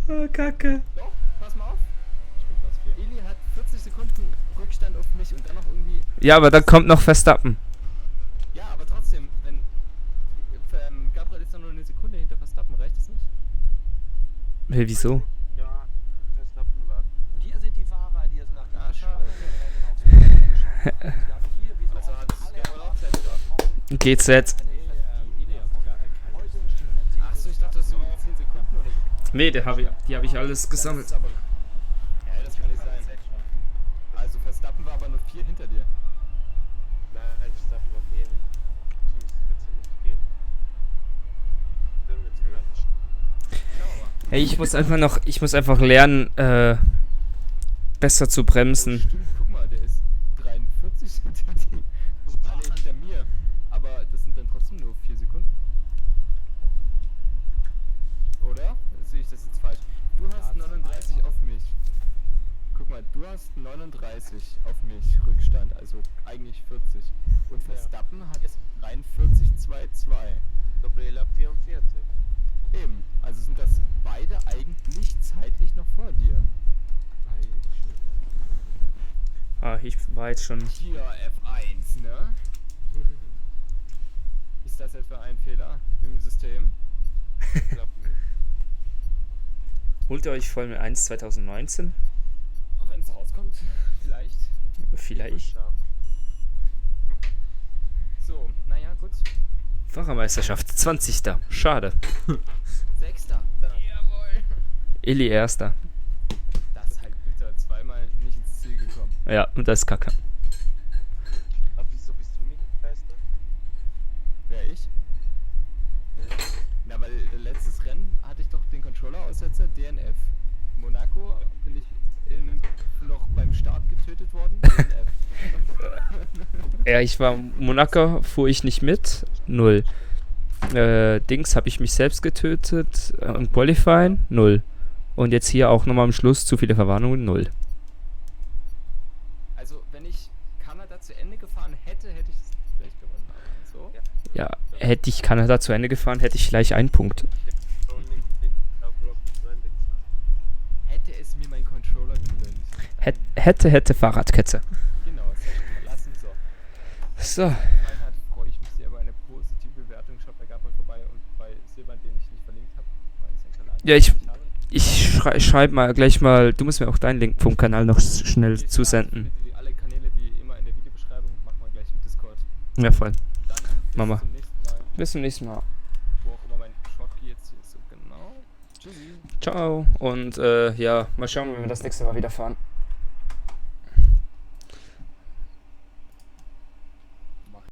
Oh, Kacke. Doch, pass mal auf. Ich bin Platz 4. Eli hat 40 Sekunden Rückstand auf mich und dann noch irgendwie... Ja, aber dann kommt noch Verstappen. Ja, aber trotzdem, wenn... Gabriel ist dann nur eine Sekunde hinter Verstappen, reicht das nicht? Hey, wieso? Ja, Verstappen war. Hier sind die Fahrer, die es nach dem Ah, schade. Also hat Gabriel auch Zeit gehabt. GZ. Nee, Eli hat keine Achso, ich dachte, das sind 10 Sekunden oder so. Nee, die habe ich alles gesammelt. Das ist aber... Ja, das kann nicht sein. Also Verstappen war aber nur 4 hinter dir. Nein, Verstappen war mehr. Sonst wird's ja nicht gehen. Dann wird's fertig. Hey, ich muss einfach lernen, besser zu bremsen. Stimmt, guck mal, der ist 43 hinter dir. Alle hinter mir. Aber das sind dann trotzdem nur 4 Sekunden. Oder? Sehe ich das jetzt falsch? Du hast 39 auf mich. Guck mal, du hast 39 auf mich Rückstand, also eigentlich 40. Und Verstappen hat 43,22. Gabriela 44. Eben, also sind das beide eigentlich zeitlich noch vor dir. Eigentlich schon, ja. Ah, ich war jetzt schon. Hier F1, ne? Ist das etwa ein Fehler im System? Ich glaub nicht. Holt ihr euch Formel 1 2019? Wenn es rauskommt, vielleicht. Vielleicht. Ja. So, naja, gut. Fahrermeisterschaft, 20. Schade. 6. Jawohl. Eli 1. Das ist halt bitter. Zweimal nicht ins Ziel gekommen. Ja, und das ist Kacke. Aber wieso bist du nicht Bester? Wer ich? Na, weil letztes Rennen hatte ich doch den Controller-Aussetzer DNF. Monaco bin ich noch beim Start getötet worden. DNF. Ja, ich war Monaco, fuhr ich nicht mit. 0. Dings habe ich mich selbst getötet. Und Qualifying 0. Und jetzt hier auch nochmal am Schluss zu viele Verwarnungen 0. Also, wenn ich Kanada zu Ende gefahren hätte, hätte ich es vielleicht gewonnen. So? Ja, hätte ich Kanada zu Ende gefahren, hätte ich gleich einen Punkt. Ich hätte nicht den Block zu Ende gefahren. Hätte es mir mein Controller gegönnt. Hätte Fahrradkette. Genau, das hätte ich verlassen. So. So. Gefallen hat, freue ich mich sehr über eine positive Bewertung. Schaut bei Gabriel vorbei und bei Silvan, den ich nicht verlinkt habe, weil ich seinen Kanal Ja, nicht habe. Ich schreibe mal gleich mal, du musst mir auch deinen Link vom Kanal noch schnell Okay, zusenden. bitte alle Kanäle wie immer in der Videobeschreibung machen wir gleich im Discord. Ja, voll. Dann Mama. bis zum nächsten Mal, Bis zum nächsten Mal. wo auch immer mein Shortkey jetzt hier ist. So genau. Tschüssi. Ciao. Und ja, mal schauen, wenn wir das nächste Mal wieder fahren.